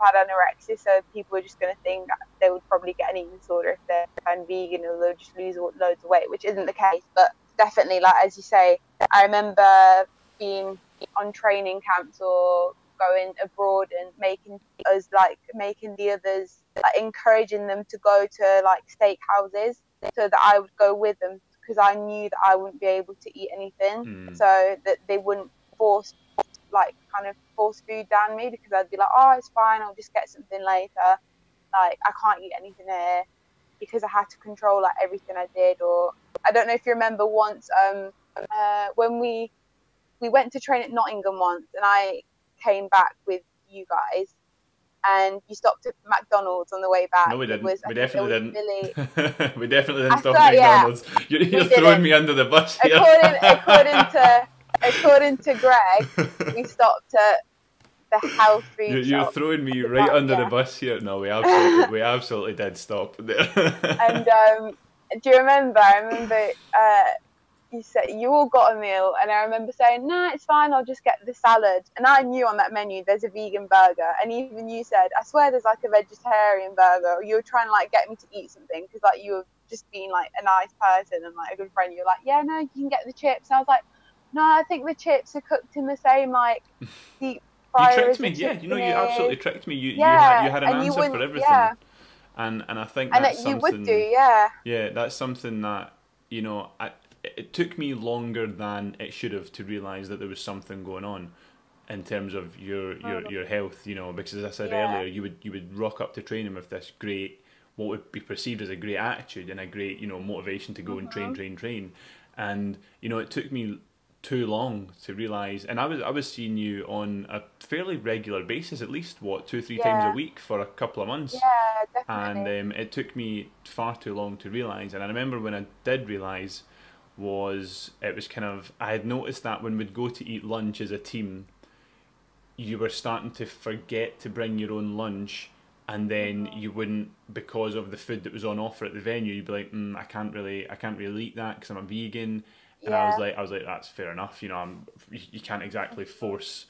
had anorexia, so people are just going to think that they would probably get an eating disorder if they're vegan, or they'll just lose loads of weight, which isn't the case. But definitely, like as you say, I remember being on training camps or going abroad and making the others, like, encouraging them to go to like steak houses so that I would go with them, because I knew that I wouldn't be able to eat anything, so that they wouldn't force food down me, because I'd be like, oh, it's fine, I'll just get something later. Like I can't eat anything here, because I had to control like everything I did. Or I don't know if you remember once when we went to train at Nottingham once, and I came back with you guys, and you stopped at McDonald's on the way back. No, we didn't. We definitely didn't. We definitely I didn't stop at McDonald's. Yeah, you're throwing me under the bus here. According to Greg, we stopped at the health food You're shop. throwing me right under the bus here. No, we absolutely did stop there. And do you remember? I remember you said you all got a meal, and I remember saying, "No, it's fine. I'll just get the salad." And I knew on that menu there's a vegan burger, and even you said, "I swear there's like a vegetarian burger." Or you were trying to like get me to eat something, because like you were just being like a nice person and like a good friend. You're like, "Yeah, no, you can get the chips." And I was like, "No, I think the chips are cooked in the same like deep fryer." You tricked me, yeah. You absolutely tricked me. You had an answer for everything. Yeah. And I think that's something. You would do, yeah. Yeah, that's something that it took me longer than it should have to realise that there was something going on in terms of your health, because as I said earlier, you would rock up to training with this great, what would be perceived as a great attitude and a great, motivation to go and train. And, it took me too long to realise, and I was seeing you on a fairly regular basis, at least 2-3 times a week for a couple of months. Yeah, definitely. And it took me far too long to realise. And I remember when I did realise, it was kind of, I had noticed that when we'd go to eat lunch as a team, you were starting to forget to bring your own lunch, and then you wouldn't, because of the food that was on offer at the venue, you'd be like, I can't really eat that because I'm a vegan. And I was like, that's fair enough. You can't exactly force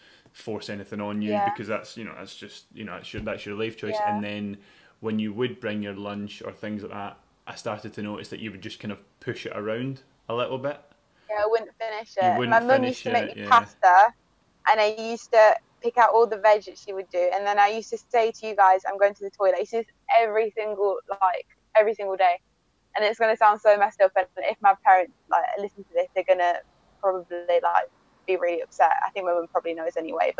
anything on you, because that's that's just that's your life choice. And then when you would bring your lunch or things like that, I started to notice that you would just kind of push it around a little bit. Yeah, I wouldn't finish it. My mum used to make me pasta, and I used to pick out all the veg that she would do, and then I used to say to you guys, I'm going to the toilet. I used to do this every single day. And it's going to sound so messed up, and if my parents listen to this, they're going to probably be really upset. I think my mum probably knows anyway.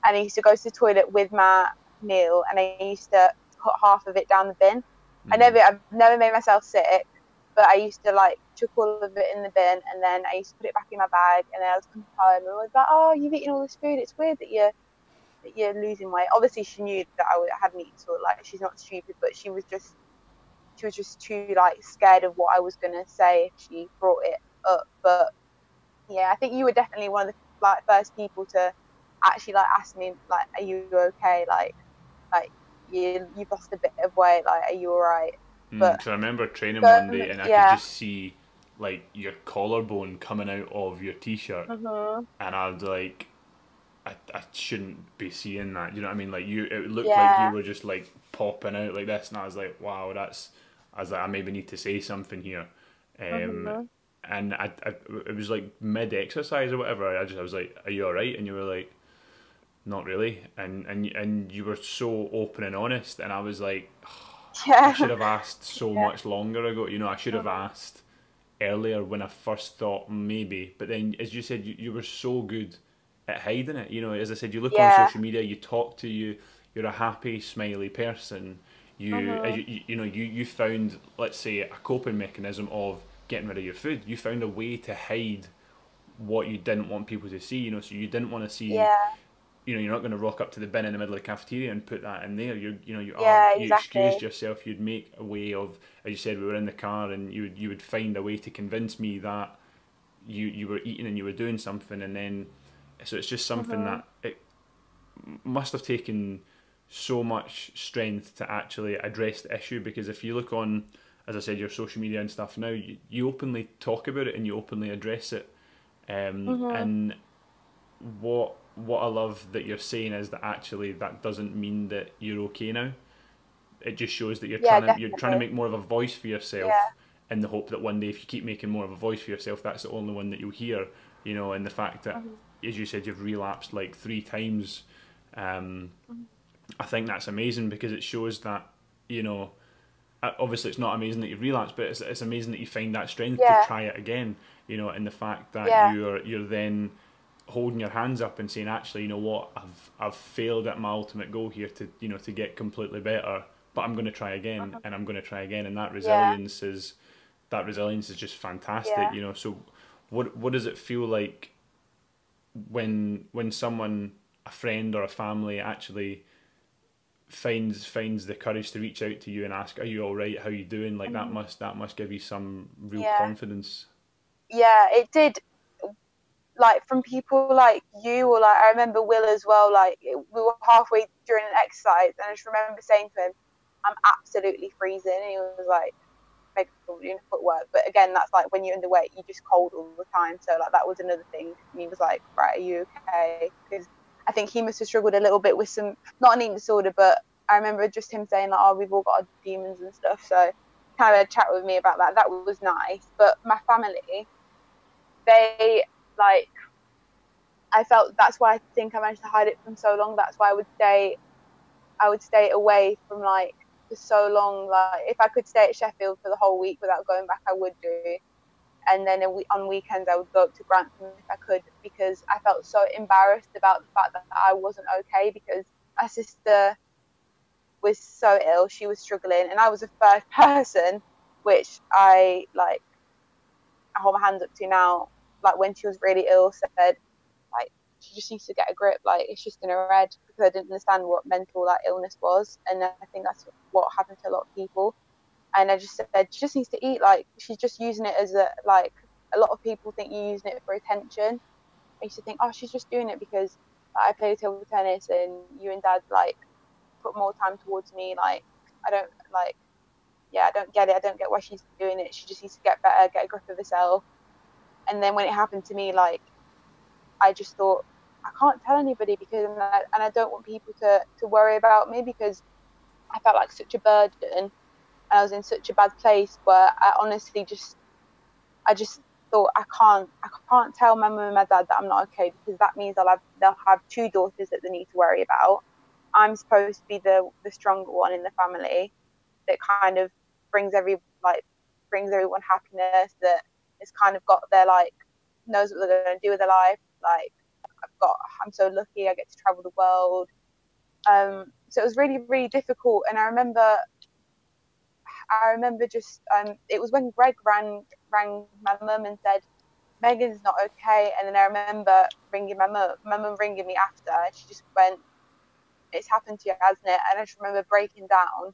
And I used to go to the toilet with my meal, and I used to put half of it down the bin. I've never made myself sick, but I used to like chuck all of it in the bin, and then I used to put it back in my bag, and then I was coming home and I was like, oh, you've eaten all this food, it's weird that you're losing weight. Obviously she knew that I hadn't eaten, so like she's not stupid, but she was just too like scared of what I was gonna say if she brought it up. But yeah, I think you were definitely one of the like first people to actually like ask me like, are you okay, like you've lost a bit of weight, like are you all right? But Because I remember training one day and I could yeah. just see like your collarbone coming out of your t-shirt, Mhm. and I was like, I shouldn't be seeing that. You know what I mean? Like it looked like you Yeah. were just like popping out like this, and I was like, wow, that's. I was like, I maybe need to say something here, um, Mhm. and it was like mid exercise or whatever. I was like, are you all right? And you were like, not really, and you were so open and honest, and I was like, I should Yeah. have asked so Yeah. much longer ago. You know, I should have Mhm. asked earlier when I first thought maybe. But then, as you said, you were so good at hiding it. You know, as I said, you look on Yeah. social media, you talk to you're a happy, smiley person. As Mhm. you know, you found, let's say, a coping mechanism of getting rid of your food. You found a way to hide what you didn't want people to see. You know, so you didn't want to see, Yeah. you know, you're not going to rock up to the bin in the middle of the cafeteria and put that in there. You know, Yeah. you excused Exactly. yourself. You'd make a way of, as you said, we were in the car, and you would find a way to convince me that you were eating and you were doing something, and then so it's just something Mhm. that it must have taken so much strength to actually address the issue. Because if you look on, as I said, your social media and stuff now, you openly talk about it and you openly address it, Mhm. and what I love that you're saying is that actually that doesn't mean that you're okay now. It just shows that Yeah. you're trying to Definitely. make more of a voice for Yeah. yourself, in the hope that one day if you keep making more of a voice for yourself, that's the only one that you'll hear. You know, and the fact that, Mhm. as you said, you've relapsed like 3 times. Um, Mhm. I think that's amazing because it shows that, you know, obviously it's not amazing that you've relapsed, but it's amazing that you find that strength to Yeah. try it again. You know, and the fact that Yeah. you're then holding your hands up and saying, actually, you know what, I've failed at my ultimate goal here to, you know, to get completely better, but I'm going to try again, Mhm. and I'm going to try again, and Yeah. that resilience is just fantastic. Yeah. You know, so what does it feel like when someone, a friend or a family, actually finds the courage to reach out to you and ask, are you all right, how you doing? Like Mhm. that must give you some real Yeah. confidence. Yeah. It did. Like from people like you, or like I remember Will as well. Like we were halfway during an exercise, and I just remember saying to him, "I'm absolutely freezing," and he was like, "Make doing footwork." But again, that's like when you're underweight, you're just cold all the time. So like that was another thing. And he was like, "Right, are you okay?" Because I think he must have struggled a little bit with some, not an eating disorder, but I remember just him saying like, "Oh, we've all got our demons and stuff." So kind of had a chat with me about that. That was nice. But my family, they like I felt that's why I think I managed to hide it from so long. That's why I would stay away from like for so long. Like if I could stay at Sheffield for the whole week without going back, I would do. And then on weekends I would go up to Grantham if I could, because I felt so embarrassed about the fact that I wasn't okay, because my sister was so ill, she was struggling, and I was the first person, which I hold my hands up to now, like when she was really ill, said like she just needs to get a grip, like it's just in her head, because I didn't understand what mental like illness was. And I think that's what happened to a lot of people. And I just said she just needs to eat, like she's just using it as a like a lot of people think you're using it for attention. I used to think, oh, she's just doing it because like, I play table tennis and you and dad like put more time towards me, like I don't like, yeah, I don't get it, I don't get why she's doing it, she just needs to get better, get a grip of herself. And then when it happened to me, like I just thought I can't tell anybody, because and I don't want people to worry about me, because I felt like such a burden, and I was in such a bad place where I honestly I just thought I can't tell my mum and my dad that I'm not okay, because that means they'll have two daughters that they need to worry about. I'm supposed to be the stronger one in the family that kind of brings brings everyone happiness, that has kind of got their like knows what they're going to do with their life. Like I'm so lucky, I get to travel the world. So it was really, really difficult. And I remember I remember just it was when Greg rang my mum and said Megan's not okay, and then I remember ringing my mum ringing me after, and she just went, "It's happened to you, hasn't it?" And I just remember breaking down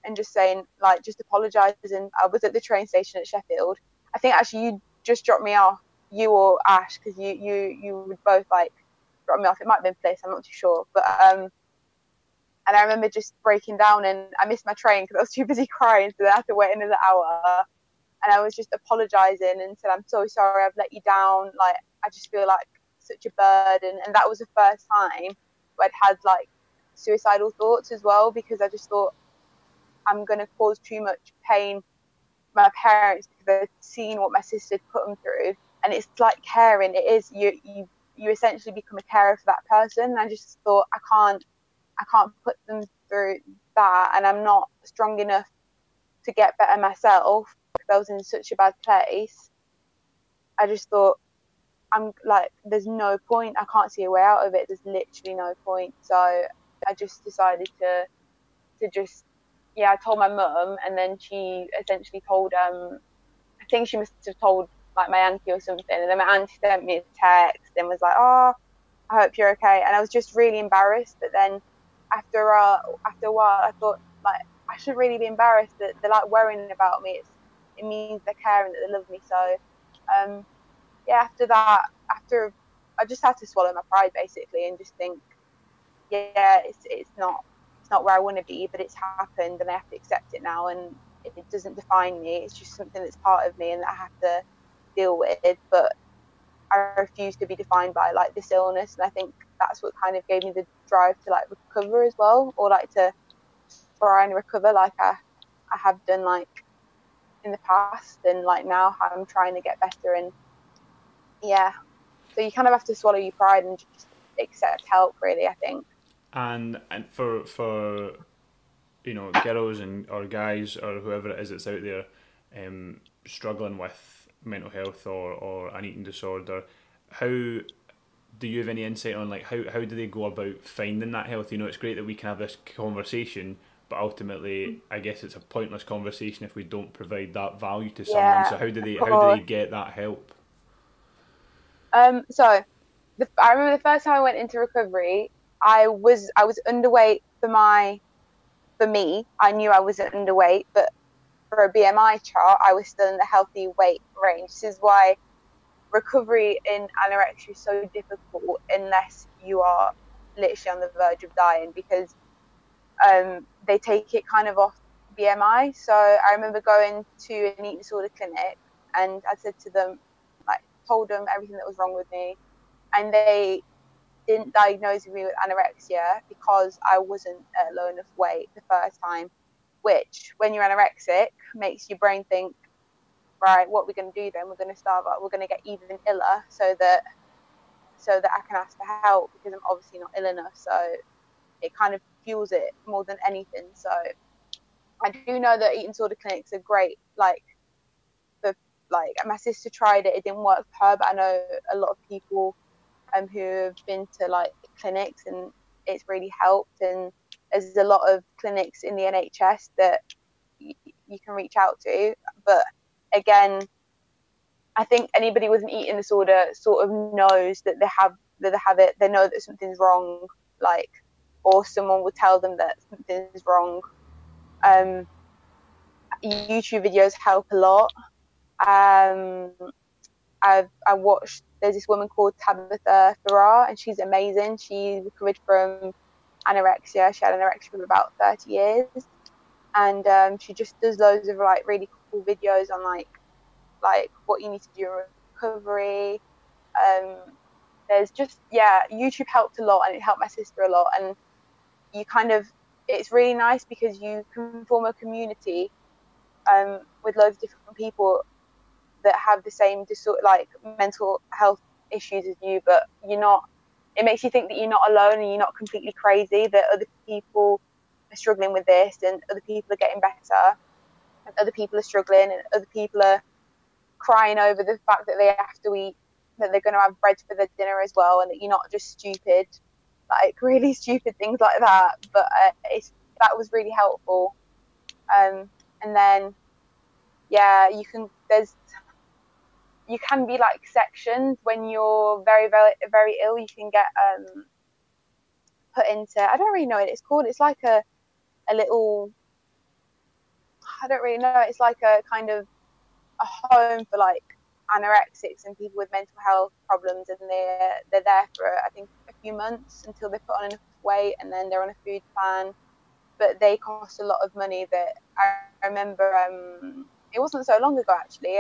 and just saying, like, just apologising. I was at the train station at Sheffield. I think actually you just dropped me off, you or Ash, because you would both like drop me off. It might have been Bliss, I'm not too sure, but and I remember just breaking down, and I missed my train because I was too busy crying, so I had to wait another hour. And I was just apologising and said, "I'm so sorry, I've let you down. Like, I just feel like such a burden." And that was the first time where I'd had like suicidal thoughts as well, because I just thought I'm going to cause too much pain to my parents because they've seen what my sister put them through. And it's like caring. It is, you essentially become a carer for that person. And I just thought I can't put them through that, and I'm not strong enough to get better myself because I was in such a bad place. I just thought, I'm like, there's no point. I can't see a way out of it. There's literally no point. So I just decided to just, yeah, I told my mum, and then she essentially told I think she must have told like my auntie or something, and then my auntie sent me a text and was like, "Oh, I hope you're okay." And I was just really embarrassed. But then after a while, I thought, like, I shouldn't really be embarrassed that they're like worrying about me. It means they're caring, that they love me. So yeah, after that, I just had to swallow my pride basically and just think, yeah, it's not where I want to be, but it's happened and I have to accept it now, and it doesn't define me. It's just something that's part of me and that I have to deal with. But I refuse to be defined by like this illness, and I think that's what kind of gave me the drive to like recover as well, or like to try and recover like I have done like in the past, and like now I'm trying to get better. And yeah, so you kind of have to swallow your pride and just accept help, really, I think. And for girls and or guys or whoever it is that's out there, struggling with mental health or an eating disorder, how do you have any insight on like how do they go about finding that health? It's great that we can have this conversation, but ultimately I guess it's a pointless conversation if we don't provide that value to someone. Yeah, So how of do they course. get that help? So I remember the first time I went into recovery, I was underweight for me. I knew I was underweight, but for a BMI chart, I was still in the healthy weight range. This is why recovery in anorexia is so difficult unless you are literally on the verge of dying, because they take it kind of off BMI. So I remember going to an eating disorder clinic, and I said to them, like, told them everything that was wrong with me, and they didn't diagnose me with anorexia because I wasn't at a low enough weight the first time, which when you're anorexic makes your brain think, right, what we're going to do then, we're going to starve up, we're going to get even iller so that I can ask for help, because I'm obviously not ill enough. So it kind of fuels it more than anything. So I do know that eating disorder clinics are great. Like, for like my sister tried it, it didn't work for her, but I know a lot of people who have been to like clinics, and it's really helped. And there's a lot of clinics in the NHS that you can reach out to. But again, I think anybody with an eating disorder sort of knows that they have it. They know that something's wrong, like, or someone will tell them that something's wrong. YouTube videos help a lot. Um, I watched. There's this woman called Tabitha Farrar, and she's amazing. She recovered from anorexia. She had anorexia for about 30 years, and she just does loads of like really cool videos on like what you need to do in recovery. There's just, yeah, YouTube helped a lot, and it helped my sister a lot. And you kind of, it's really nice because you can form a community with loads of different people that have the same like mental health issues as you, but you're not. It makes you think that you're not alone and you're not completely crazy. That other people are struggling with this, and other people are getting better, and other people are struggling, and other people are crying over the fact that they have to eat, that they're going to have bread for their dinner as well, and that you're not just stupid, like really stupid things like that. But that was really helpful. And then you can be like sections when you're very, very, very ill. You can get put into, I don't really know what it's called. It's like a little, I don't really know. It's like a kind of a home for like anorexics and people with mental health problems, and they're there for I think a few months until they put on enough weight, and then they're on a food plan. But they cost a lot of money. That I remember, it wasn't so long ago actually.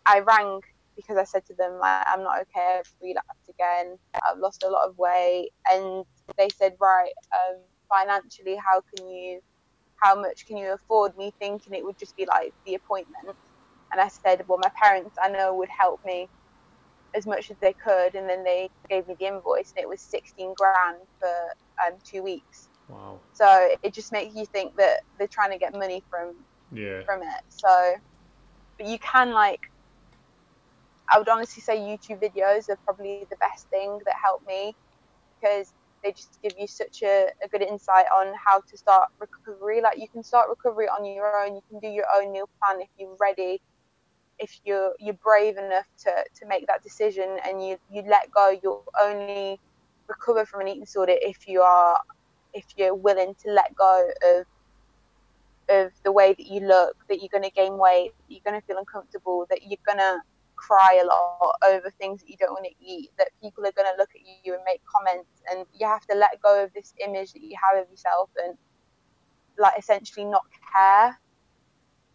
I rang because I said to them, like, I'm not okay, I've relapsed again, I've lost a lot of weight, and they said, right, financially, how much can you afford? Me thinking it would just be like the appointment, and I said, well, my parents I know would help me as much as they could, and then they gave me the invoice, and it was 16 grand for 2 weeks. Wow. So it just makes you think that they're trying to get money from it. So, but you can like, I would honestly say YouTube videos are probably the best thing that helped me, because they just give you such a good insight on how to start recovery. Like, you can start recovery on your own. You can do your own meal plan if you're ready, if you're brave enough to make that decision, and you let go. You'll only recover from an eating disorder if you're willing to let go of the way that you look, that you're going to gain weight, that you're going to feel uncomfortable, that you're going to cry a lot over things that you don't want to eat, that people are going to look at you and make comments, and you have to let go of this image that you have of yourself and like essentially not care.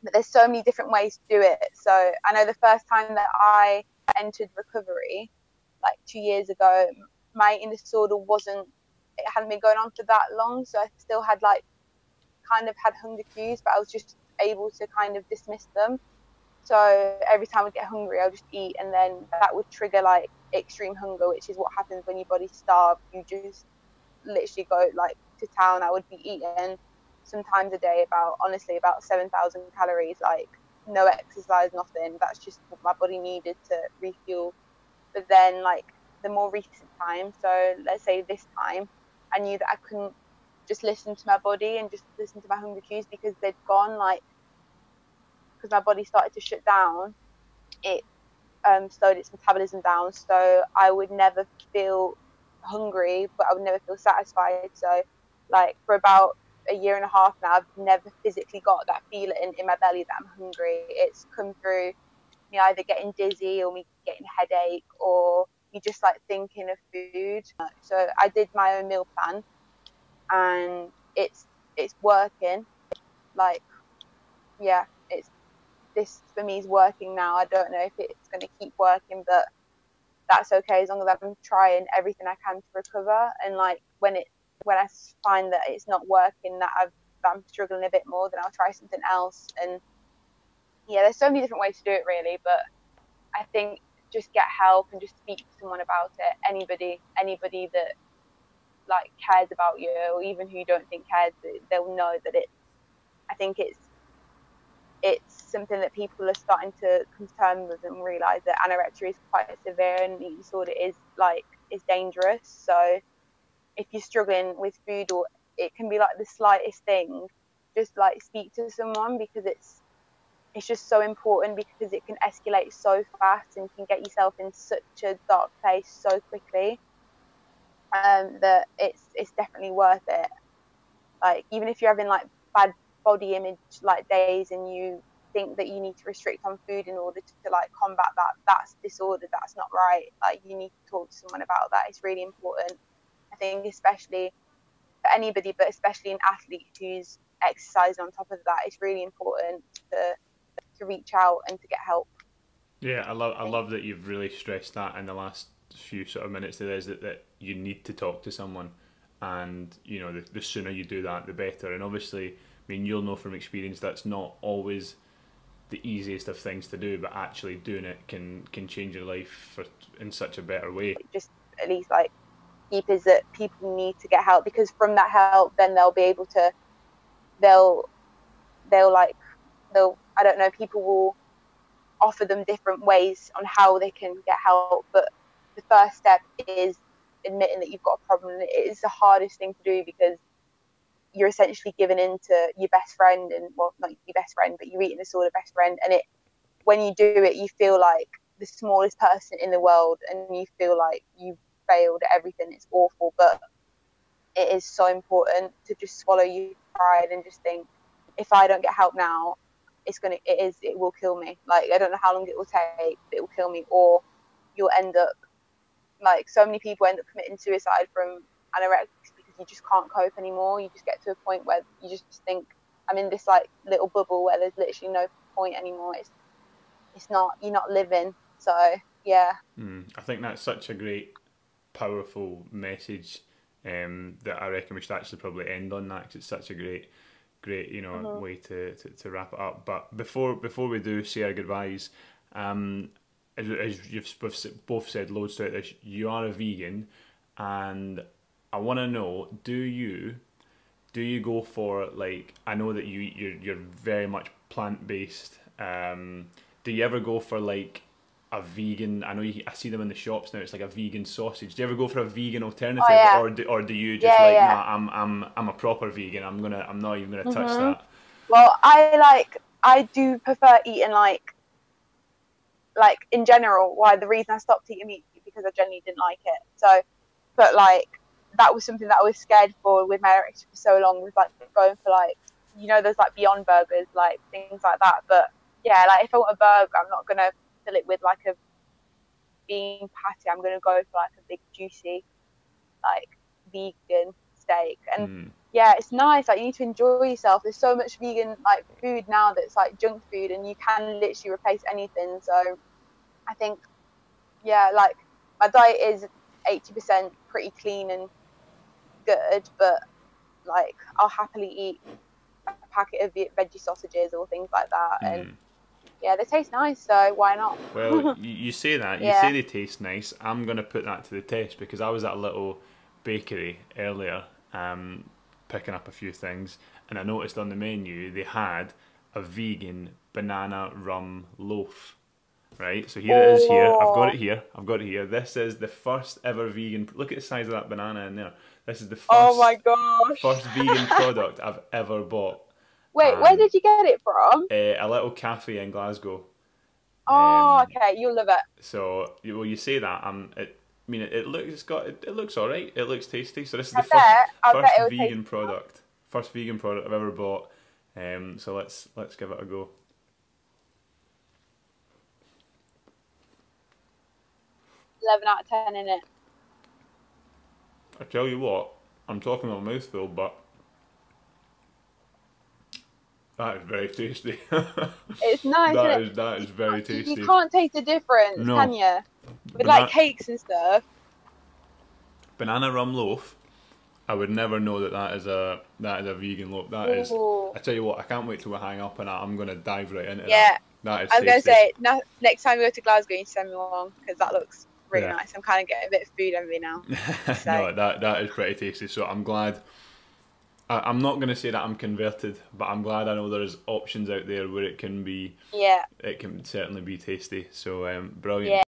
But there's so many different ways to do it. So I know the first time that I entered recovery, like 2 years ago, my eating disorder hadn't been going on for that long, so I still had like kind of had hunger cues, but I was just able to kind of dismiss them. So every time I get hungry, I'll just eat, and then that would trigger like extreme hunger, which is what happens when your body's starved. You just literally go like to town. I would be eating sometimes a day about 7,000 calories, like no exercise, nothing. That's just what my body needed to refuel. But then like the more recent time, so let's say this time, I knew that I couldn't just listen to my body and just listen to my hunger cues, because they'd gone, like, because my body started to shut down. It slowed its metabolism down, so I would never feel hungry, but I would never feel satisfied. So like for about a year and a half now, I've never physically got that feeling in my belly that I'm hungry. It's come through me either getting dizzy or me getting a headache, or me just like thinking of food. So I did my own meal plan, and it's working. Like, yeah, this for me is working now. I don't know if it's going to keep working, but that's okay as long as I'm trying everything I can to recover. And like when I find that it's not working, that I'm struggling a bit more, then I'll try something else. And yeah, there's so many different ways to do it really, but I think just get help and just speak to someone about it. Anybody that like cares about you, or even who you don't think cares, they'll know that I think it's something that people are starting to come to terms with and realise that anorexia is quite severe, and eating disorder is dangerous. So if you're struggling with food, or it can be like the slightest thing, just like speak to someone, because it's just so important, because it can escalate so fast and you can get yourself in such a dark place so quickly, that it's definitely worth it. Like, even if you're having like bad body image like days, and you think that you need to restrict on food in order to like combat that's disorder, that's not right. Like, you need to talk to someone about that. It's really important, I think, especially for anybody, but especially an athlete who's exercising on top of that. It's really important to reach out and to get help. Yeah, I love that you've really stressed that in the last few sort of minutes there, is that you need to talk to someone, and you know the sooner you do that, the better. And obviously, I mean, you'll know from experience that's not always the easiest of things to do, but actually doing it can change your life in such a better way. Just at least like keep is that people need to get help, because from that help, then they'll be able to they'll I don't know, people will offer them different ways on how they can get help. But the first step is admitting that you've got a problem. It is the hardest thing to do, because you're essentially giving in to your best friend, and well, not your best friend, but you're eating the sort of best friend, and it, when you do it, you feel like the smallest person in the world, and you feel like you've failed at everything. It's awful, but it is so important to just swallow your pride and just think, if I don't get help now, it will kill me. Like, I don't know how long it will take, but it will kill me. Or you'll end up, like, so many people end up committing suicide from anorexia because you just can't cope anymore. You just get to a point where you just think, I'm in this like little bubble where there's literally no point anymore. It's not, you're not living. So yeah. I think that's such a great, powerful message, that I reckon we should actually probably end on that, because it's such a great, you know, way to wrap it up. But before we do say our goodbyes, as you've both said loads throughout this, you are a vegan, and I want to know, do you go for, like, I know that you're very much plant-based, do you ever go for like a vegan, I see them in the shops now, it's like a vegan sausage, do you ever go for a vegan alternative? or do you just nah, I'm a proper vegan, I'm not even gonna touch that? Well, I do prefer eating like in general, the reason I stopped eating meat because I genuinely didn't like it. So, but like, that was something that I was scared for with my anorexia for so long, was like going for, like, you know, there's like Beyond Burgers, like things like that. But yeah, like if I want a burger, I'm not gonna fill it with like a bean patty. I'm gonna go for like a big juicy, like, vegan steak. And yeah, it's nice. Like, you need to enjoy yourself. There's so much vegan like food now that's like junk food, and you can literally replace anything. So I think, yeah, like, my diet is 80% pretty clean and good, but like, I'll happily eat a packet of veggie sausages or things like that, and yeah, they taste nice, so why not? Well, you say that, you say they taste nice. I'm gonna put that to the test, because I was at a little bakery earlier, picking up a few things, and I noticed on the menu they had a vegan banana rum loaf. Right, so here it is here. I've got it here. This is the first ever vegan. Look at the size of that banana in there. This is the first. Oh my gosh! First vegan product I've ever bought. Wait, where did you get it from? A little cafe in Glasgow. Oh, okay, you'll love it. So, well, you say that. It looks all right. It looks tasty. So this is the first vegan product. First vegan product I've ever bought. So let's give it a go. 11 out of 10 in it. I tell you what, I'm talking my mouth full, but that is very tasty. It's nice. That is very tasty. You can't taste the difference, can you? With like cakes and stuff. Banana rum loaf. I would never know that is a vegan loaf. That is. I tell you what, I can't wait till we hang up, and I'm gonna dive right into that. Yeah. That is. I was gonna say, next time we go to Glasgow, you send me one, because that looks really nice. I'm kind of getting a bit of food envy now. So. No, that is pretty tasty. So I'm glad. I'm not going to say that I'm converted, but I'm glad I know there's options out there where it can be. Yeah. It can certainly be tasty. So brilliant. Yeah.